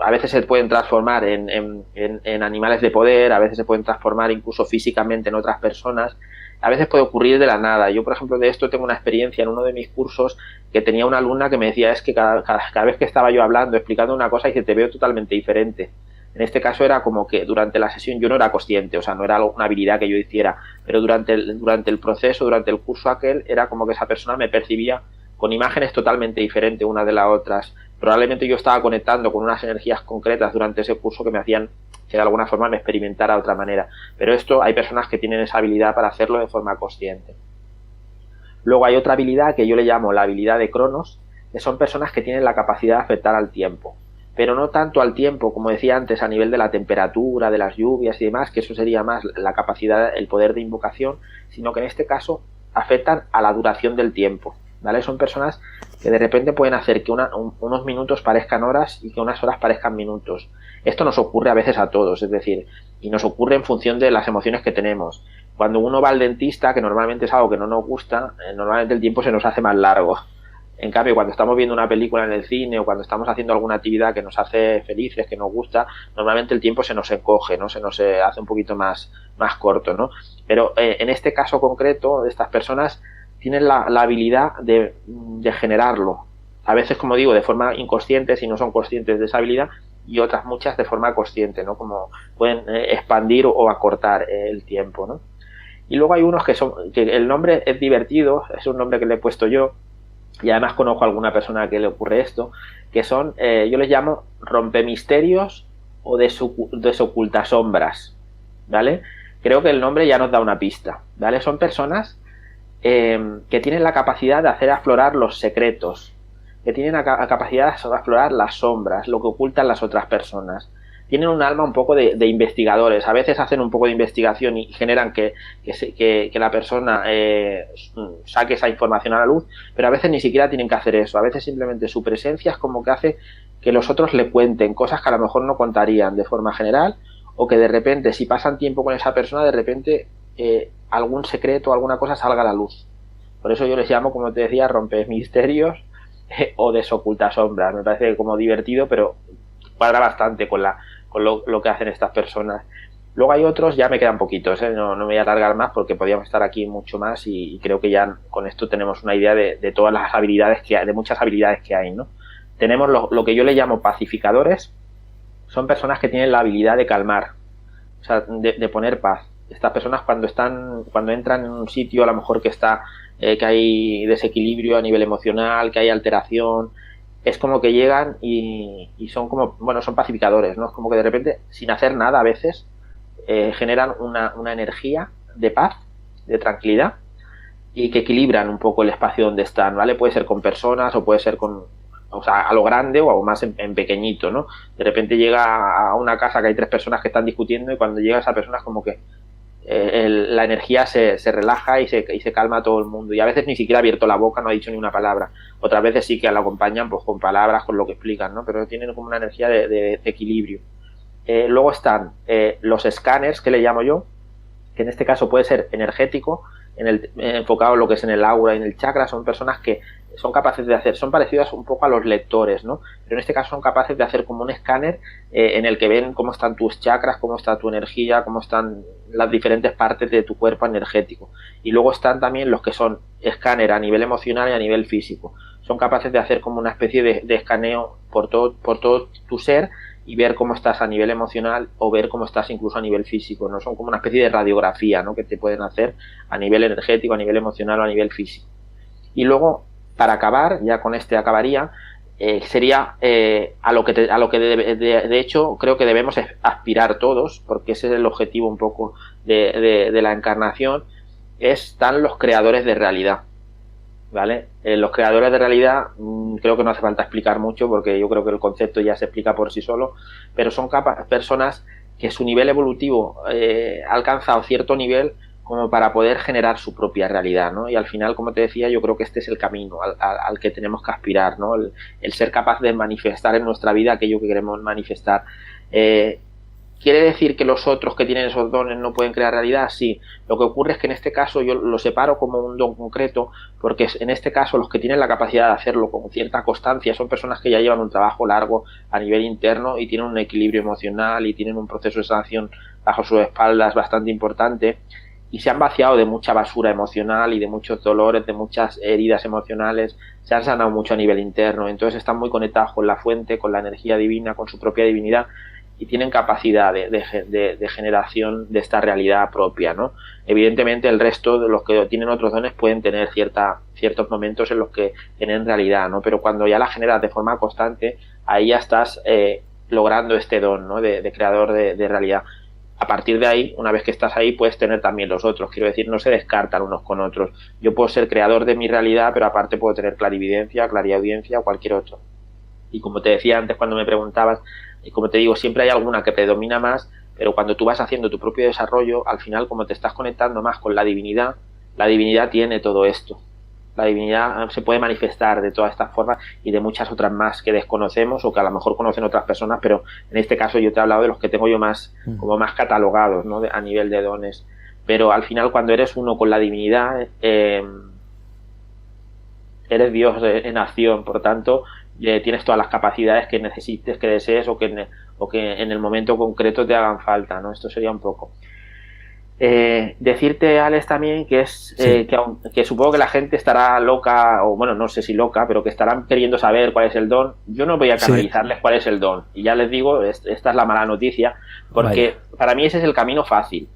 A veces se pueden transformar en animales de poder, a veces se pueden transformar incluso físicamente en otras personas. A veces puede ocurrir de la nada. Yo, por ejemplo, de esto tengo una experiencia en uno de mis cursos, que tenía una alumna que me decía, es que cada vez que estaba yo hablando, explicando una cosa, dice, te veo totalmente diferente. En este caso era como que durante la sesión yo no era consciente, o sea, no era una habilidad que yo hiciera, pero durante el proceso, durante el curso aquel, era como que esa persona me percibía con imágenes totalmente diferentes una de las otras. Probablemente yo estaba conectando con unas energías concretas durante ese curso que me hacían que de alguna forma me experimentara de otra manera. Pero esto hay personas que tienen esa habilidad para hacerlo de forma consciente. Luego hay otra habilidad que yo le llamo la habilidad de Cronos, que son personas que tienen la capacidad de afectar al tiempo. Pero no tanto al tiempo, como decía antes, a nivel de la temperatura, de las lluvias y demás, que eso sería más la capacidad, el poder de invocación, sino que en este caso afectan a la duración del tiempo. ¿vale? Son personas que de repente pueden hacer que unos minutos parezcan horas y que unas horas parezcan minutos. Esto nos ocurre a veces a todos, es decir, y nos ocurre en función de las emociones que tenemos. Cuando uno va al dentista, que normalmente es algo que no nos gusta, normalmente el tiempo se nos hace más largo. En cambio, cuando estamos viendo una película en el cine o cuando estamos haciendo alguna actividad que nos hace felices, que nos gusta, normalmente el tiempo se nos encoge, ¿no? Se nos hace un poquito más corto, ¿no? Pero en este caso concreto, estas personas tienen la habilidad de generarlo. A veces, como digo, de forma inconsciente, si no son conscientes de esa habilidad, y otras muchas de forma consciente, ¿no? Como pueden expandir o acortar el tiempo, ¿no? Y luego hay unos que el nombre es divertido, es un nombre que le he puesto yo, y además conozco a alguna persona que le ocurre esto, que son, yo les llamo rompemisterios o desocultasombras, ¿vale? Creo que el nombre ya nos da una pista, ¿vale? Son personas que tienen la capacidad de hacer aflorar los secretos, que tienen la capacidad de aflorar las sombras, lo que ocultan las otras personas. Tienen un alma un poco de investigadores. A veces hacen un poco de investigación y generan que la persona saque esa información a la luz, pero a veces ni siquiera tienen que hacer eso. A veces simplemente su presencia es como que hace que los otros le cuenten cosas que a lo mejor no contarían de forma general, o que de repente, si pasan tiempo con esa persona, de repente algún secreto, alguna cosa salga a la luz. Por eso yo les llamo, como te decía, rompemisterios o desocultasombras. Me parece como divertido, pero cuadra bastante con lo que hacen estas personas. Luego hay otros, ya me quedan poquitos, no me voy a alargar más porque podríamos estar aquí mucho más y creo que ya con esto tenemos una idea de todas las habilidades de muchas habilidades que hay, ¿no? Tenemos lo que yo le llamo pacificadores. Son personas que tienen la habilidad de calmar, o sea, de poner paz. Estas personas cuando entran en un sitio a lo mejor que hay desequilibrio a nivel emocional, que hay alteración, es como que llegan y son como, son pacificadores, ¿no? Es como que de repente, sin hacer nada a veces, generan una energía de paz, de tranquilidad, y que equilibran un poco el espacio donde están, ¿vale? Puede ser con personas o puede ser a lo grande o más en pequeñito, ¿no? De repente llega a una casa que hay 3 personas que están discutiendo y cuando llega esa persona es como que la energía se relaja y se calma a todo el mundo, y a veces ni siquiera ha abierto la boca, no ha dicho ni una palabra. Otras veces sí que la acompañan pues con palabras, con lo que explican, ¿no? Pero tienen como una energía de equilibrio. Luego están los escáneres, que le llamo yo, que en este caso puede ser energético, enfocado en lo que es en el aura y en el chakra. Son personas que son capaces de hacer, son parecidas un poco a los lectores, ¿no? Pero en este caso son capaces de hacer como un escáner en el que ven cómo están tus chakras, cómo está tu energía, cómo están las diferentes partes de tu cuerpo energético. Y luego están también los que son escáner a nivel emocional y a nivel físico. Son capaces de hacer como una especie de escaneo por todo tu ser y ver cómo estás a nivel emocional o ver cómo estás incluso a nivel físico, ¿no? Son como una especie de radiografía, ¿no? Que te pueden hacer a nivel energético, a nivel emocional o a nivel físico. Y luego, para acabar, ya con este acabaría, sería a lo que de hecho creo que debemos aspirar todos, porque ese es el objetivo un poco de la encarnación. Están los creadores de realidad, ¿vale? Los creadores de realidad, creo que no hace falta explicar mucho porque yo creo que el concepto ya se explica por sí solo, pero son personas que su nivel evolutivo ha alcanzado cierto nivel como para poder generar su propia realidad, ¿no? Y al final, como te decía, yo creo que este es el camino al que tenemos que aspirar, ¿no? El ser capaz de manifestar en nuestra vida aquello que queremos manifestar. ¿Quiere decir que los otros que tienen esos dones no pueden crear realidad? Sí. Lo que ocurre es que en este caso yo lo separo como un don concreto, porque en este caso los que tienen la capacidad de hacerlo con cierta constancia son personas que ya llevan un trabajo largo a nivel interno y tienen un equilibrio emocional y tienen un proceso de sanación bajo sus espaldas bastante importante, y se han vaciado de mucha basura emocional y de muchos dolores, de muchas heridas emocionales, se han sanado mucho a nivel interno, entonces están muy conectados con la fuente, con la energía divina, con su propia divinidad, y tienen capacidad de generación de esta realidad propia, ¿no? Evidentemente el resto de los que tienen otros dones pueden tener ciertos momentos en los que tienen realidad, ¿no? Pero cuando ya la generas de forma constante, ahí ya estás logrando este don, ¿no? de creador de realidad. A partir de ahí, una vez que estás ahí, puedes tener también los otros. Quiero decir, no se descartan unos con otros. Yo puedo ser creador de mi realidad, pero aparte puedo tener clarividencia, clariaudiencia o cualquier otro. Y como te decía antes cuando me preguntabas, y como te digo, siempre hay alguna que predomina más, pero cuando tú vas haciendo tu propio desarrollo, al final, como te estás conectando más con la divinidad tiene todo esto. La divinidad se puede manifestar de todas estas formas y de muchas otras más que desconocemos o que a lo mejor conocen otras personas, pero en este caso yo te he hablado de los que tengo yo más, como más catalogados, ¿no? A nivel de dones. Pero al final, cuando eres uno con la divinidad, eres Dios en acción, por tanto, tienes todas las capacidades que necesites, que desees o que en el momento concreto te hagan falta, ¿no? Esto sería un poco. Decirte, Alex, también que es Sí. que supongo que la gente estará loca, o bueno, no sé si loca, pero que estarán queriendo saber cuál es el don. Yo no voy a canalizarles cuál es el don. Y ya les digo, esta es la mala noticia, porque para mí ese es el camino fácil,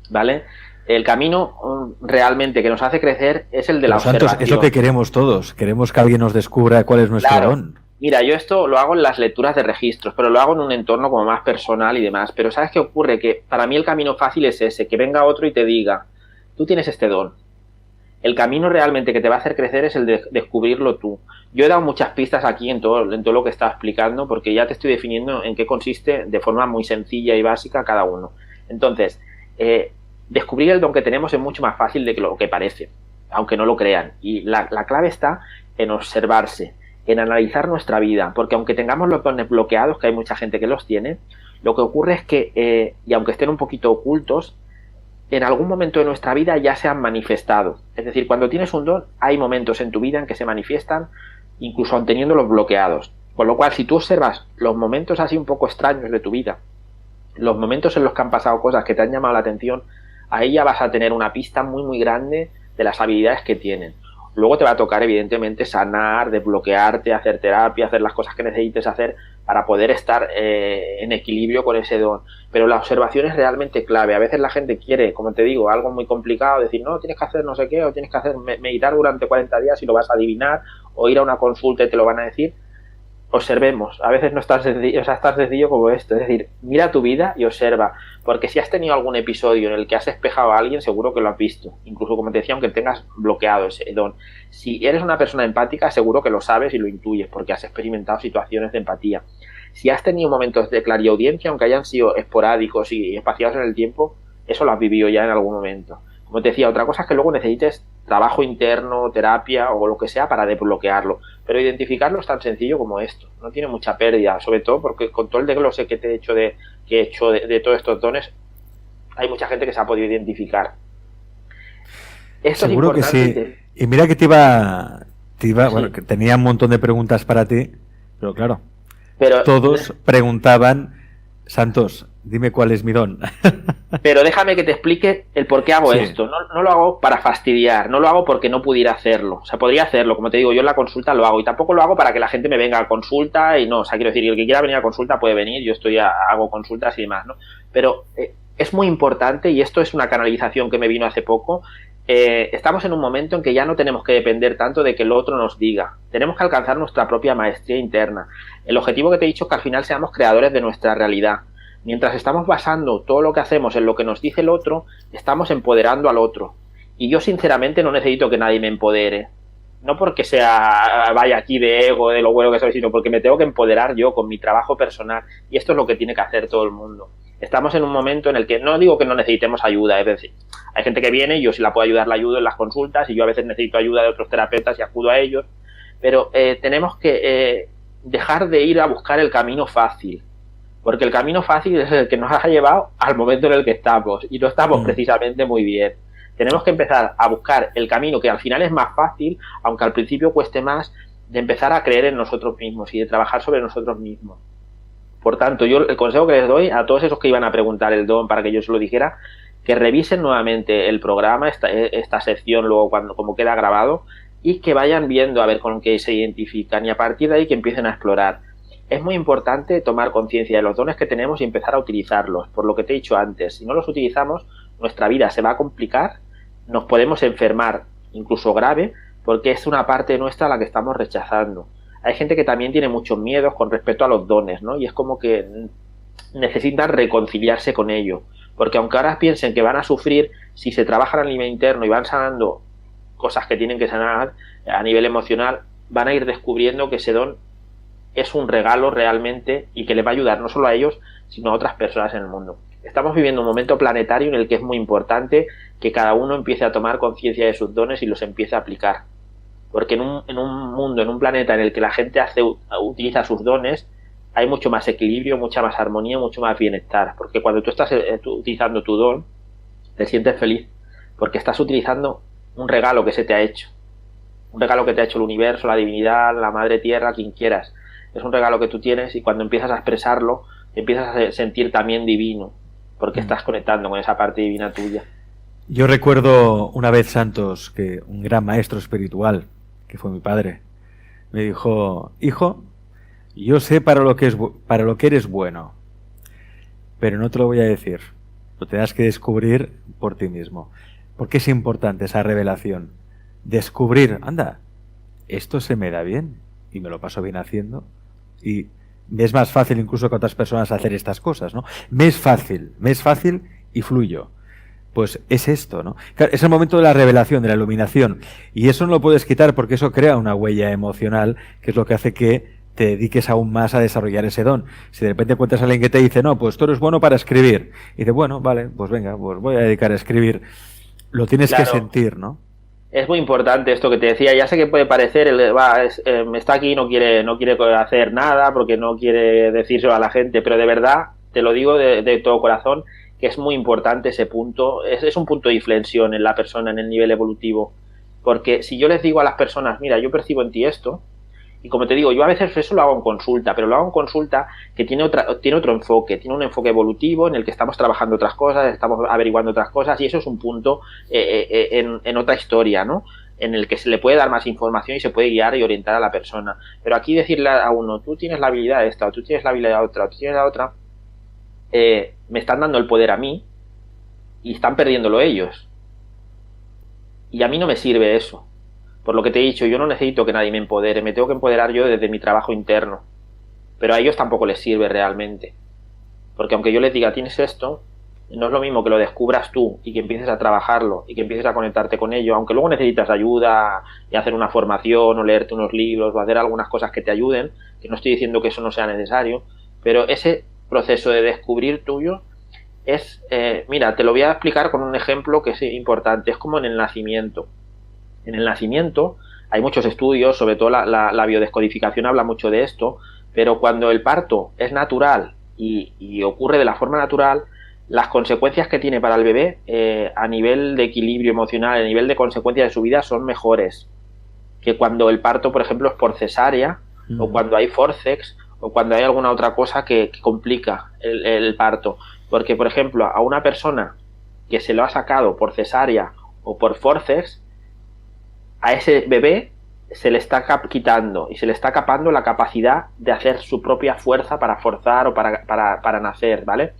¿vale? El camino realmente que nos hace crecer es el de la observación. Santos, es lo que queremos todos. Queremos que alguien nos descubra cuál es nuestro don. Mira, yo esto lo hago en las lecturas de registros, pero lo hago en un entorno como más personal y demás. Pero ¿sabes qué ocurre? Que para mí el camino fácil es ese, que venga otro y te diga, tú tienes este don. El camino realmente que te va a hacer crecer es el de descubrirlo tú. Yo he dado muchas pistas aquí en todo lo que estaba explicando, porque ya te estoy definiendo en qué consiste de forma muy sencilla y básica cada uno. Entonces, descubrir el don que tenemos es mucho más fácil de lo que parece, aunque no lo crean. Y la clave está en observarse, en analizar nuestra vida, porque aunque tengamos los dones bloqueados, que hay mucha gente que los tiene, lo que ocurre es que, y aunque estén un poquito ocultos, en algún momento de nuestra vida ya se han manifestado. Es decir, cuando tienes un don, hay momentos en tu vida en que se manifiestan, incluso aun teniéndolos bloqueados. Con lo cual, si tú observas los momentos así un poco extraños de tu vida, los momentos en los que han pasado cosas que te han llamado la atención, ahí ya vas a tener una pista muy muy grande de las habilidades que tienen. Luego te va a tocar, evidentemente, sanar, desbloquearte, hacer terapia, hacer las cosas que necesites hacer para poder estar en equilibrio con ese don. Pero la observación es realmente clave. A veces la gente quiere, como te digo, algo muy complicado, decir, no, tienes que hacer no sé qué, o tienes que hacer meditar durante 40 días y lo vas a adivinar, o ir a una consulta y te lo van a decir. Observemos, a veces no es tan sencillo, o sea, es tan sencillo como esto, es decir, mira tu vida y observa, porque si has tenido algún episodio en el que has espejado a alguien, seguro que lo has visto, incluso como te decía, aunque tengas bloqueado ese don. Si eres una persona empática, seguro que lo sabes y lo intuyes, porque has experimentado situaciones de empatía. Si has tenido momentos de clariaudiencia, aunque hayan sido esporádicos y espaciados en el tiempo, eso lo has vivido ya en algún momento. Como te decía, otra cosa es que luego necesites trabajo interno, terapia o lo que sea para desbloquearlo. Pero identificarlo es tan sencillo como esto. No tiene mucha pérdida, sobre todo porque con todo el desglose que te he hecho de todos estos dones, hay mucha gente que se ha podido identificar. Esto seguro es importante. Que sí. Y mira que te iba sí. Bueno, que tenía un montón de preguntas para ti, pero claro, todos preguntaban, Santos, dime cuál es mi don. Pero déjame que te explique el por qué hago esto. No lo hago para fastidiar, no lo hago porque no pudiera hacerlo. O sea, podría hacerlo, como te digo, yo en la consulta lo hago. Y tampoco lo hago para que la gente me venga a consulta y no. O sea, quiero decir, el que quiera venir a consulta puede venir, yo hago consultas y demás, ¿no? Pero es muy importante, y esto es una canalización que me vino hace poco, estamos en un momento en que ya no tenemos que depender tanto de que el otro nos diga. Tenemos que alcanzar nuestra propia maestría interna. El objetivo que te he dicho es que al final seamos creadores de nuestra realidad. Mientras estamos basando todo lo que hacemos en lo que nos dice el otro, estamos empoderando al otro. Y yo sinceramente no necesito que nadie me empodere. No porque vaya aquí de ego, de lo bueno que soy, sino porque me tengo que empoderar yo con mi trabajo personal. Y esto es lo que tiene que hacer todo el mundo. Estamos en un momento en el que no digo que no necesitemos ayuda, es decir, hay gente que viene y yo si la puedo ayudar la ayudo en las consultas y yo a veces necesito ayuda de otros terapeutas y acudo a ellos, pero tenemos que dejar de ir a buscar el camino fácil. Porque el camino fácil es el que nos ha llevado al momento en el que estamos y no estamos precisamente muy bien. Tenemos que empezar a buscar el camino que al final es más fácil, aunque al principio cueste más, de empezar a creer en nosotros mismos y de trabajar sobre nosotros mismos. Por tanto, yo el consejo que les doy a todos esos que iban a preguntar el don para que yo se lo dijera, que revisen nuevamente el programa, esta sección luego como queda grabado, y que vayan viendo a ver con qué se identifican y a partir de ahí que empiecen a explorar. Es muy importante tomar conciencia de los dones que tenemos y empezar a utilizarlos, por lo que te he dicho antes. Si no los utilizamos, nuestra vida se va a complicar, nos podemos enfermar, incluso grave, porque es una parte nuestra a la que estamos rechazando. Hay gente que también tiene muchos miedos con respecto a los dones, ¿no? Y es como que necesitan reconciliarse con ello. Porque aunque ahora piensen que van a sufrir, si se trabajan a nivel interno y van sanando cosas que tienen que sanar a nivel emocional, van a ir descubriendo que ese don es un regalo realmente y que les va a ayudar no solo a ellos, sino a otras personas en el mundo. estamos viviendo un momento planetario en el que es muy importante que cada uno empiece a tomar conciencia de sus dones y los empiece a aplicar. Porque en un mundo, en un planeta en el que la gente utiliza sus dones, hay mucho más equilibrio, mucha más armonía, mucho más bienestar. Porque cuando tú estás utilizando tu don, te sientes feliz. Porque estás utilizando un regalo que se te ha hecho. Un regalo que te ha hecho el universo, la divinidad, la madre tierra, quien quieras. Es un regalo que tú tienes y cuando empiezas a expresarlo, te empiezas a sentir también divino. Porque estás conectando con esa parte divina tuya. Yo recuerdo una vez, Santos, que un gran maestro espiritual, que fue mi padre, me dijo: hijo, yo sé para lo que eres bueno, pero no te lo voy a decir. Lo tendrás que descubrir por ti mismo. Porque es importante esa revelación. Descubrir, anda, esto se me da bien y me lo paso bien haciendo. Y me es más fácil incluso que otras personas hacer estas cosas, ¿no? Me es fácil y fluyo. Pues es esto, ¿no? Claro, es el momento de la revelación, de la iluminación. Y eso no lo puedes quitar porque eso crea una huella emocional, que es lo que hace que te dediques aún más a desarrollar ese don. Si de repente encuentras a alguien que te dice: no, pues tú eres bueno para escribir. Y dices: bueno, vale, pues venga, pues voy a dedicar a escribir. Lo tienes que sentir, ¿no? Es muy importante esto que te decía. Ya sé que puede parecer, está aquí, no quiere hacer nada porque no quiere decírselo a la gente, pero de verdad, te lo digo de todo corazón, que es muy importante ese punto. Es un punto de inflexión en la persona, en el nivel evolutivo. Porque si yo les digo a las personas: mira, yo percibo en ti esto, y como te digo, yo a veces eso lo hago en consulta, pero lo hago en consulta que tiene otro enfoque, tiene un enfoque evolutivo en el que estamos trabajando otras cosas, estamos averiguando otras cosas, y eso es un punto en otra historia, ¿no? En el que se le puede dar más información y se puede guiar y orientar a la persona. Pero aquí decirle a uno: tú tienes la habilidad esta, o tú tienes la habilidad otra, o tú tienes la otra, me están dando el poder a mí y están perdiéndolo ellos. Y a mí no me sirve eso. Por lo que te he dicho, yo no necesito que nadie me empodere, me tengo que empoderar yo desde mi trabajo interno. Pero a ellos tampoco les sirve realmente. Porque aunque yo les diga: tienes esto, no es lo mismo que lo descubras tú y que empieces a trabajarlo y que empieces a conectarte con ello, aunque luego necesitas ayuda y hacer una formación o leerte unos libros o hacer algunas cosas que te ayuden, que no estoy diciendo que eso no sea necesario, pero ese proceso de descubrir tuyo es, mira, te lo voy a explicar con un ejemplo que es importante. Es como en el nacimiento. En el nacimiento hay muchos estudios, sobre todo la biodescodificación habla mucho de esto, pero cuando el parto es natural y ocurre de la forma natural, las consecuencias que tiene para el bebé a nivel de equilibrio emocional, a nivel de consecuencias de su vida, son mejores que cuando el parto, por ejemplo, es por cesárea, o cuando hay forceps, o cuando hay alguna otra cosa que complica el parto. Porque, por ejemplo, a una persona que se lo ha sacado por cesárea o por forceps, a ese bebé se le está quitando y se le está capando la capacidad de hacer su propia fuerza para forzar o para nacer, ¿vale?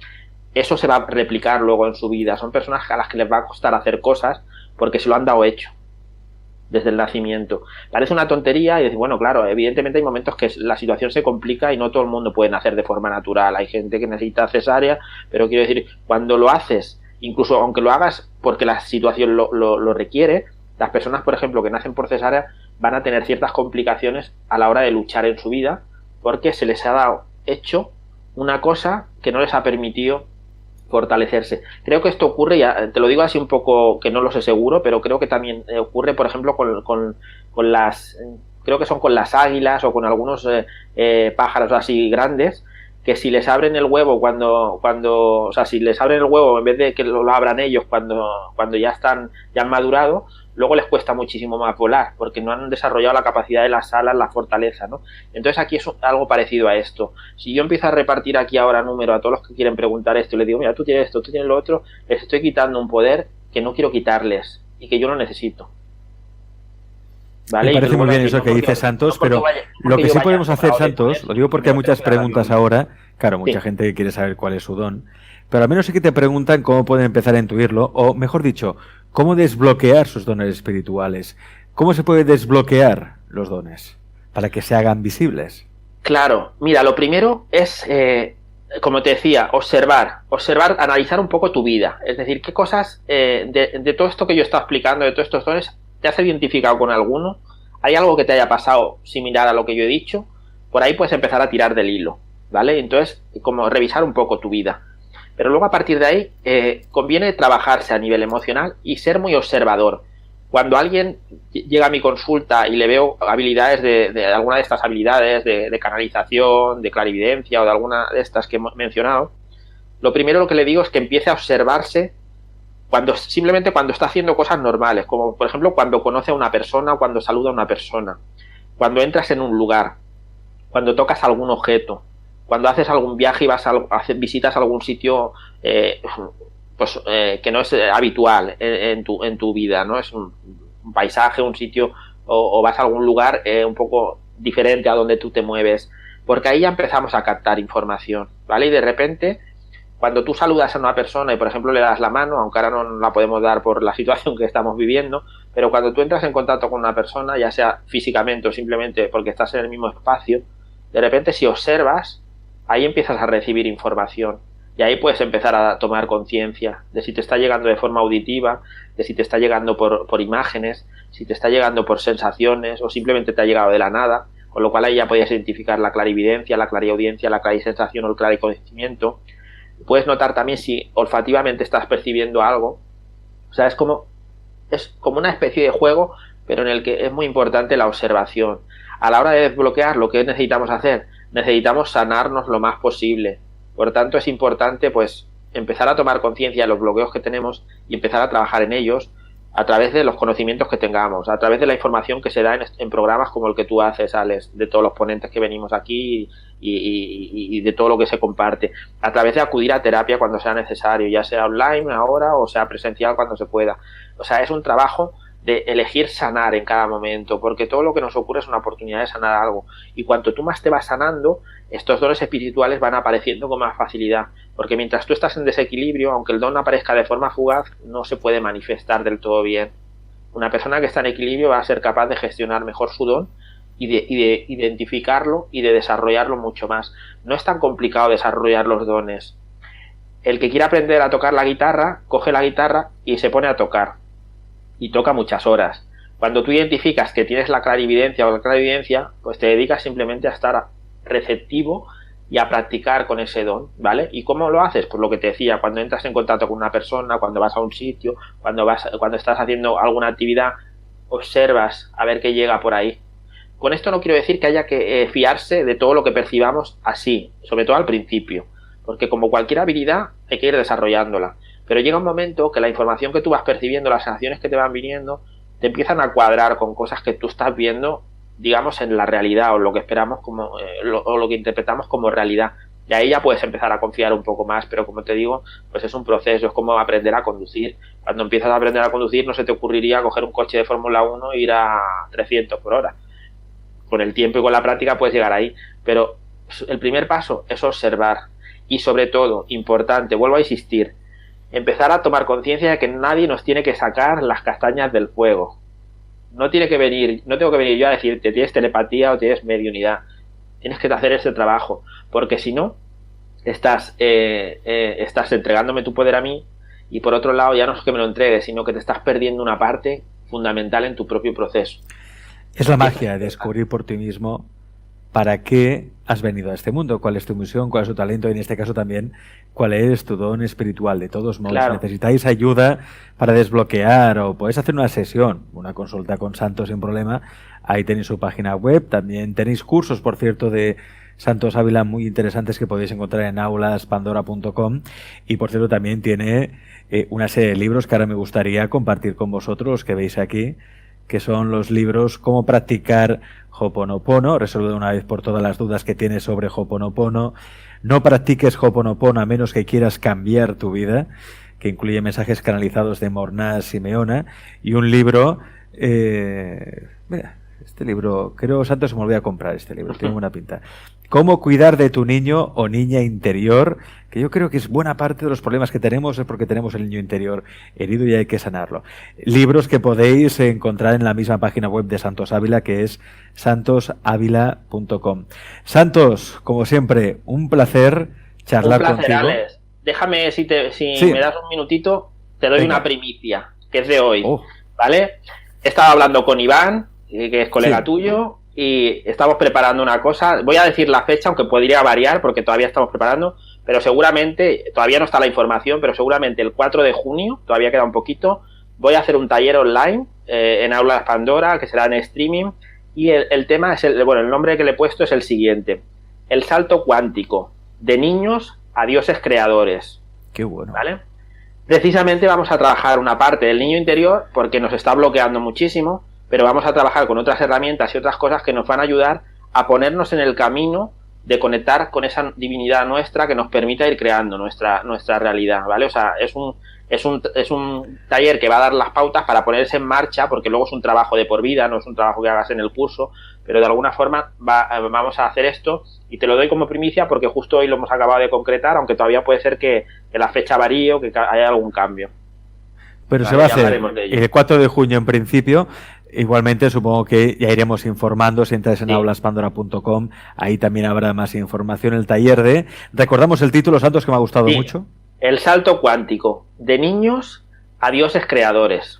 Eso se va a replicar luego en su vida. Son personas a las que les va a costar hacer cosas porque se lo han dado hecho desde el nacimiento. Parece una tontería y decir: bueno, claro, evidentemente hay momentos que la situación se complica y no todo el mundo puede nacer de forma natural. Hay gente que necesita cesárea, pero quiero decir, cuando lo haces, incluso aunque lo hagas porque la situación lo requiere, las personas, por ejemplo, que nacen por cesárea van a tener ciertas complicaciones a la hora de luchar en su vida porque se les ha dado hecho una cosa que no les ha permitido fortalecerse. Creo que esto ocurre, ya te lo digo así un poco que no lo sé seguro, pero creo que también ocurre, por ejemplo, con las, creo que son con las águilas o con algunos pájaros así grandes, que si les abren el huevo o sea, si les abren el huevo en vez de que lo abran ellos cuando ya han madurado, luego les cuesta muchísimo más volar, porque no han desarrollado la capacidad de las alas, la fortaleza, ¿no? Entonces aquí es algo parecido a esto. Si yo empiezo a repartir aquí ahora número a todos los que quieren preguntar esto, y les digo: mira, tú tienes esto, tú tienes lo otro, les estoy quitando un poder que no quiero quitarles y que yo no necesito. ¿Vale? Me parece muy bien eso que dice Santos, pero lo que sí podemos hacer, Santos, lo digo porque hay muchas preguntas ahora, claro, mucha gente que quiere saber cuál es su don, pero al menos sí que te preguntan cómo pueden empezar a intuirlo, o mejor dicho, cómo desbloquear sus dones espirituales. ¿Cómo se puede desbloquear los dones para que se hagan visibles? Claro, mira, lo primero es, como te decía, observar, analizar un poco tu vida. Es decir, qué cosas de todo esto que yo he estado explicando, de todos estos dones, ¿te has identificado con alguno? ¿Hay algo que te haya pasado similar a lo que yo he dicho? Por ahí puedes empezar a tirar del hilo, ¿vale? Entonces, como revisar un poco tu vida. Pero luego a partir de ahí conviene trabajarse a nivel emocional y ser muy observador. Cuando alguien llega a mi consulta y le veo habilidades de alguna de estas habilidades de canalización, de clarividencia o de alguna de estas que hemos mencionado, lo primero que le digo es que empiece a observarse simplemente cuando está haciendo cosas normales, como por ejemplo cuando conoce a una persona o cuando saluda a una persona, cuando entras en un lugar, cuando tocas algún objeto, cuando haces algún viaje y visitas algún sitio que no es habitual en tu vida, ¿no? Es un paisaje, un sitio o vas a algún lugar un poco diferente a donde tú te mueves, porque ahí ya empezamos a captar información, ¿vale? Y de repente, cuando tú saludas a una persona y por ejemplo le das la mano, aunque ahora no la podemos dar por la situación que estamos viviendo, pero cuando tú entras en contacto con una persona, ya sea físicamente o simplemente porque estás en el mismo espacio, de repente si observas, ahí empiezas a recibir información. Y ahí puedes empezar a tomar conciencia de si te está llegando de forma auditiva, de si te está llegando por imágenes, si te está llegando por sensaciones o simplemente te ha llegado de la nada, con lo cual ahí ya podías identificar la clarividencia, la clariaudiencia, la clarisensación o el clariconocimiento. Puedes notar también si olfativamente estás percibiendo algo. O sea, es como una especie de juego, pero en el que es muy importante la observación. A la hora de desbloquear, lo que necesitamos hacer, necesitamos sanarnos lo más posible. Por tanto, es importante pues empezar a tomar conciencia de los bloqueos que tenemos y empezar a trabajar en ellos a través de los conocimientos que tengamos, a través de la información que se da en programas como el que tú haces, Alex, de todos los ponentes que venimos aquí y de todo lo que se comparte, a través de acudir a terapia cuando sea necesario, ya sea online ahora o sea presencial cuando se pueda. O sea, es un trabajo de elegir sanar en cada momento, porque todo lo que nos ocurre es una oportunidad de sanar algo, y cuanto tú más te vas sanando, estos dones espirituales van apareciendo con más facilidad, porque mientras tú estás en desequilibrio, aunque el don aparezca de forma fugaz, no se puede manifestar del todo bien. Una persona que está en equilibrio va a ser capaz de gestionar mejor su don y de identificarlo y de desarrollarlo mucho más. No es tan complicado desarrollar los dones. El que quiera aprender a tocar la guitarra, coge la guitarra y se pone a tocar. Y toca muchas horas. Cuando tú identificas que tienes la clarividencia o la clarividencia, pues te dedicas simplemente a estar receptivo y a practicar con ese don, ¿vale? ¿Y cómo lo haces? Pues lo que te decía, cuando entras en contacto con una persona, cuando vas a un sitio, cuando estás haciendo alguna actividad, observas a ver qué llega por ahí. Con esto no quiero decir que haya que fiarse de todo lo que percibamos así, sobre todo al principio, porque como cualquier habilidad hay que ir desarrollándola. Pero llega un momento que la información que tú vas percibiendo, las sensaciones que te van viniendo, te empiezan a cuadrar con cosas que tú estás viendo, digamos, en la realidad, o lo que esperamos o lo que interpretamos como realidad. Y ahí ya puedes empezar a confiar un poco más, pero como te digo, pues es un proceso, es como aprender a conducir. Cuando empiezas a aprender a conducir, no se te ocurriría coger un coche de Fórmula 1 e ir a 300 por hora. Con el tiempo y con la práctica puedes llegar ahí, pero el primer paso es observar. Y sobre todo, importante, vuelvo a insistir, empezar a tomar conciencia de que nadie nos tiene que sacar las castañas del fuego. No tengo que venir yo a decirte tienes telepatía o tienes mediunidad. Tienes que hacer ese trabajo, porque si no, estás entregándome tu poder a mí, y por otro lado ya no es que me lo entregues, sino que te estás perdiendo una parte fundamental en tu propio proceso. Es la magia de descubrir por ti mismo para qué has venido a este mundo, cuál es tu misión, cuál es tu talento y en este caso también cuál es tu don espiritual. De todos modos, claro, necesitáis ayuda para desbloquear o podéis hacer una sesión, una consulta con Santos sin problema. Ahí tenéis su página web, también tenéis cursos, por cierto, de Santos Ávila muy interesantes que podéis encontrar en aulaspandora.com, y por cierto también tiene una serie de libros que ahora me gustaría compartir con vosotros, que veis aquí, que son los libros Cómo practicar Ho'oponopono, resuelve de una vez por todas las dudas que tienes sobre Ho'oponopono, No practiques Ho'oponopono a menos que quieras cambiar tu vida, que incluye mensajes canalizados de Morná Simeona, y un libro, mira, este libro, creo Santos se me olvidó a comprar este libro, tiene buena pinta. Cómo cuidar de tu niño o niña interior, que yo creo que es buena parte de los problemas que tenemos es porque tenemos el niño interior herido y hay que sanarlo. Libros que podéis encontrar en la misma página web de Santos Ávila, que es santosavila.com. Santos, como siempre, un placer charlar contigo. Alex. Déjame, si me das un minutito, te doy una primicia, que es de hoy, ¿vale? He estado hablando con Iván, que es colega tuyo, y estamos preparando una cosa. Voy a decir la fecha, aunque podría variar porque todavía estamos preparando, pero seguramente, todavía no está la información, pero seguramente el 4 de junio, todavía queda un poquito, voy a hacer un taller online en Aulas Pandora, que será en streaming, y el tema es, el nombre que le he puesto es el siguiente: el salto cuántico, de niños a dioses creadores. Qué bueno. ¿Vale? Precisamente vamos a trabajar una parte del niño interior porque nos está bloqueando muchísimo, pero vamos a trabajar con otras herramientas y otras cosas que nos van a ayudar a ponernos en el camino de conectar con esa divinidad nuestra que nos permita ir creando nuestra realidad, ¿vale? O sea, es un taller que va a dar las pautas para ponerse en marcha, porque luego es un trabajo de por vida, no es un trabajo que hagas en el curso, pero de alguna forma vamos a hacer esto, y te lo doy como primicia porque justo hoy lo hemos acabado de concretar, aunque todavía puede ser que la fecha varíe o que haya algún cambio. Pero se va a hacer el 4 de junio en principio. Igualmente supongo que ya iremos informando. Si entras en aulaspandora.com, ahí también habrá más información. El taller recordamos el título, Santos, que me ha gustado mucho. El salto cuántico, de niños a dioses creadores.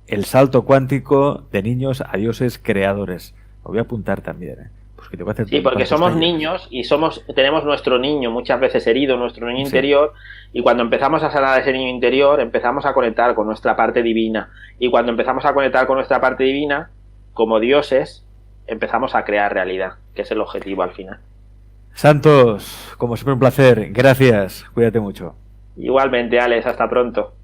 El salto cuántico, de niños a dioses creadores. Lo voy a apuntar también, Pues que te voy a hacer porque somos niños y tenemos nuestro niño muchas veces herido, nuestro niño interior, y cuando empezamos a sanar a ese niño interior, empezamos a conectar con nuestra parte divina. Y cuando empezamos a conectar con nuestra parte divina, como dioses, empezamos a crear realidad, que es el objetivo al final. Santos, como siempre un placer. Gracias. Cuídate mucho. Igualmente, Alex. Hasta pronto.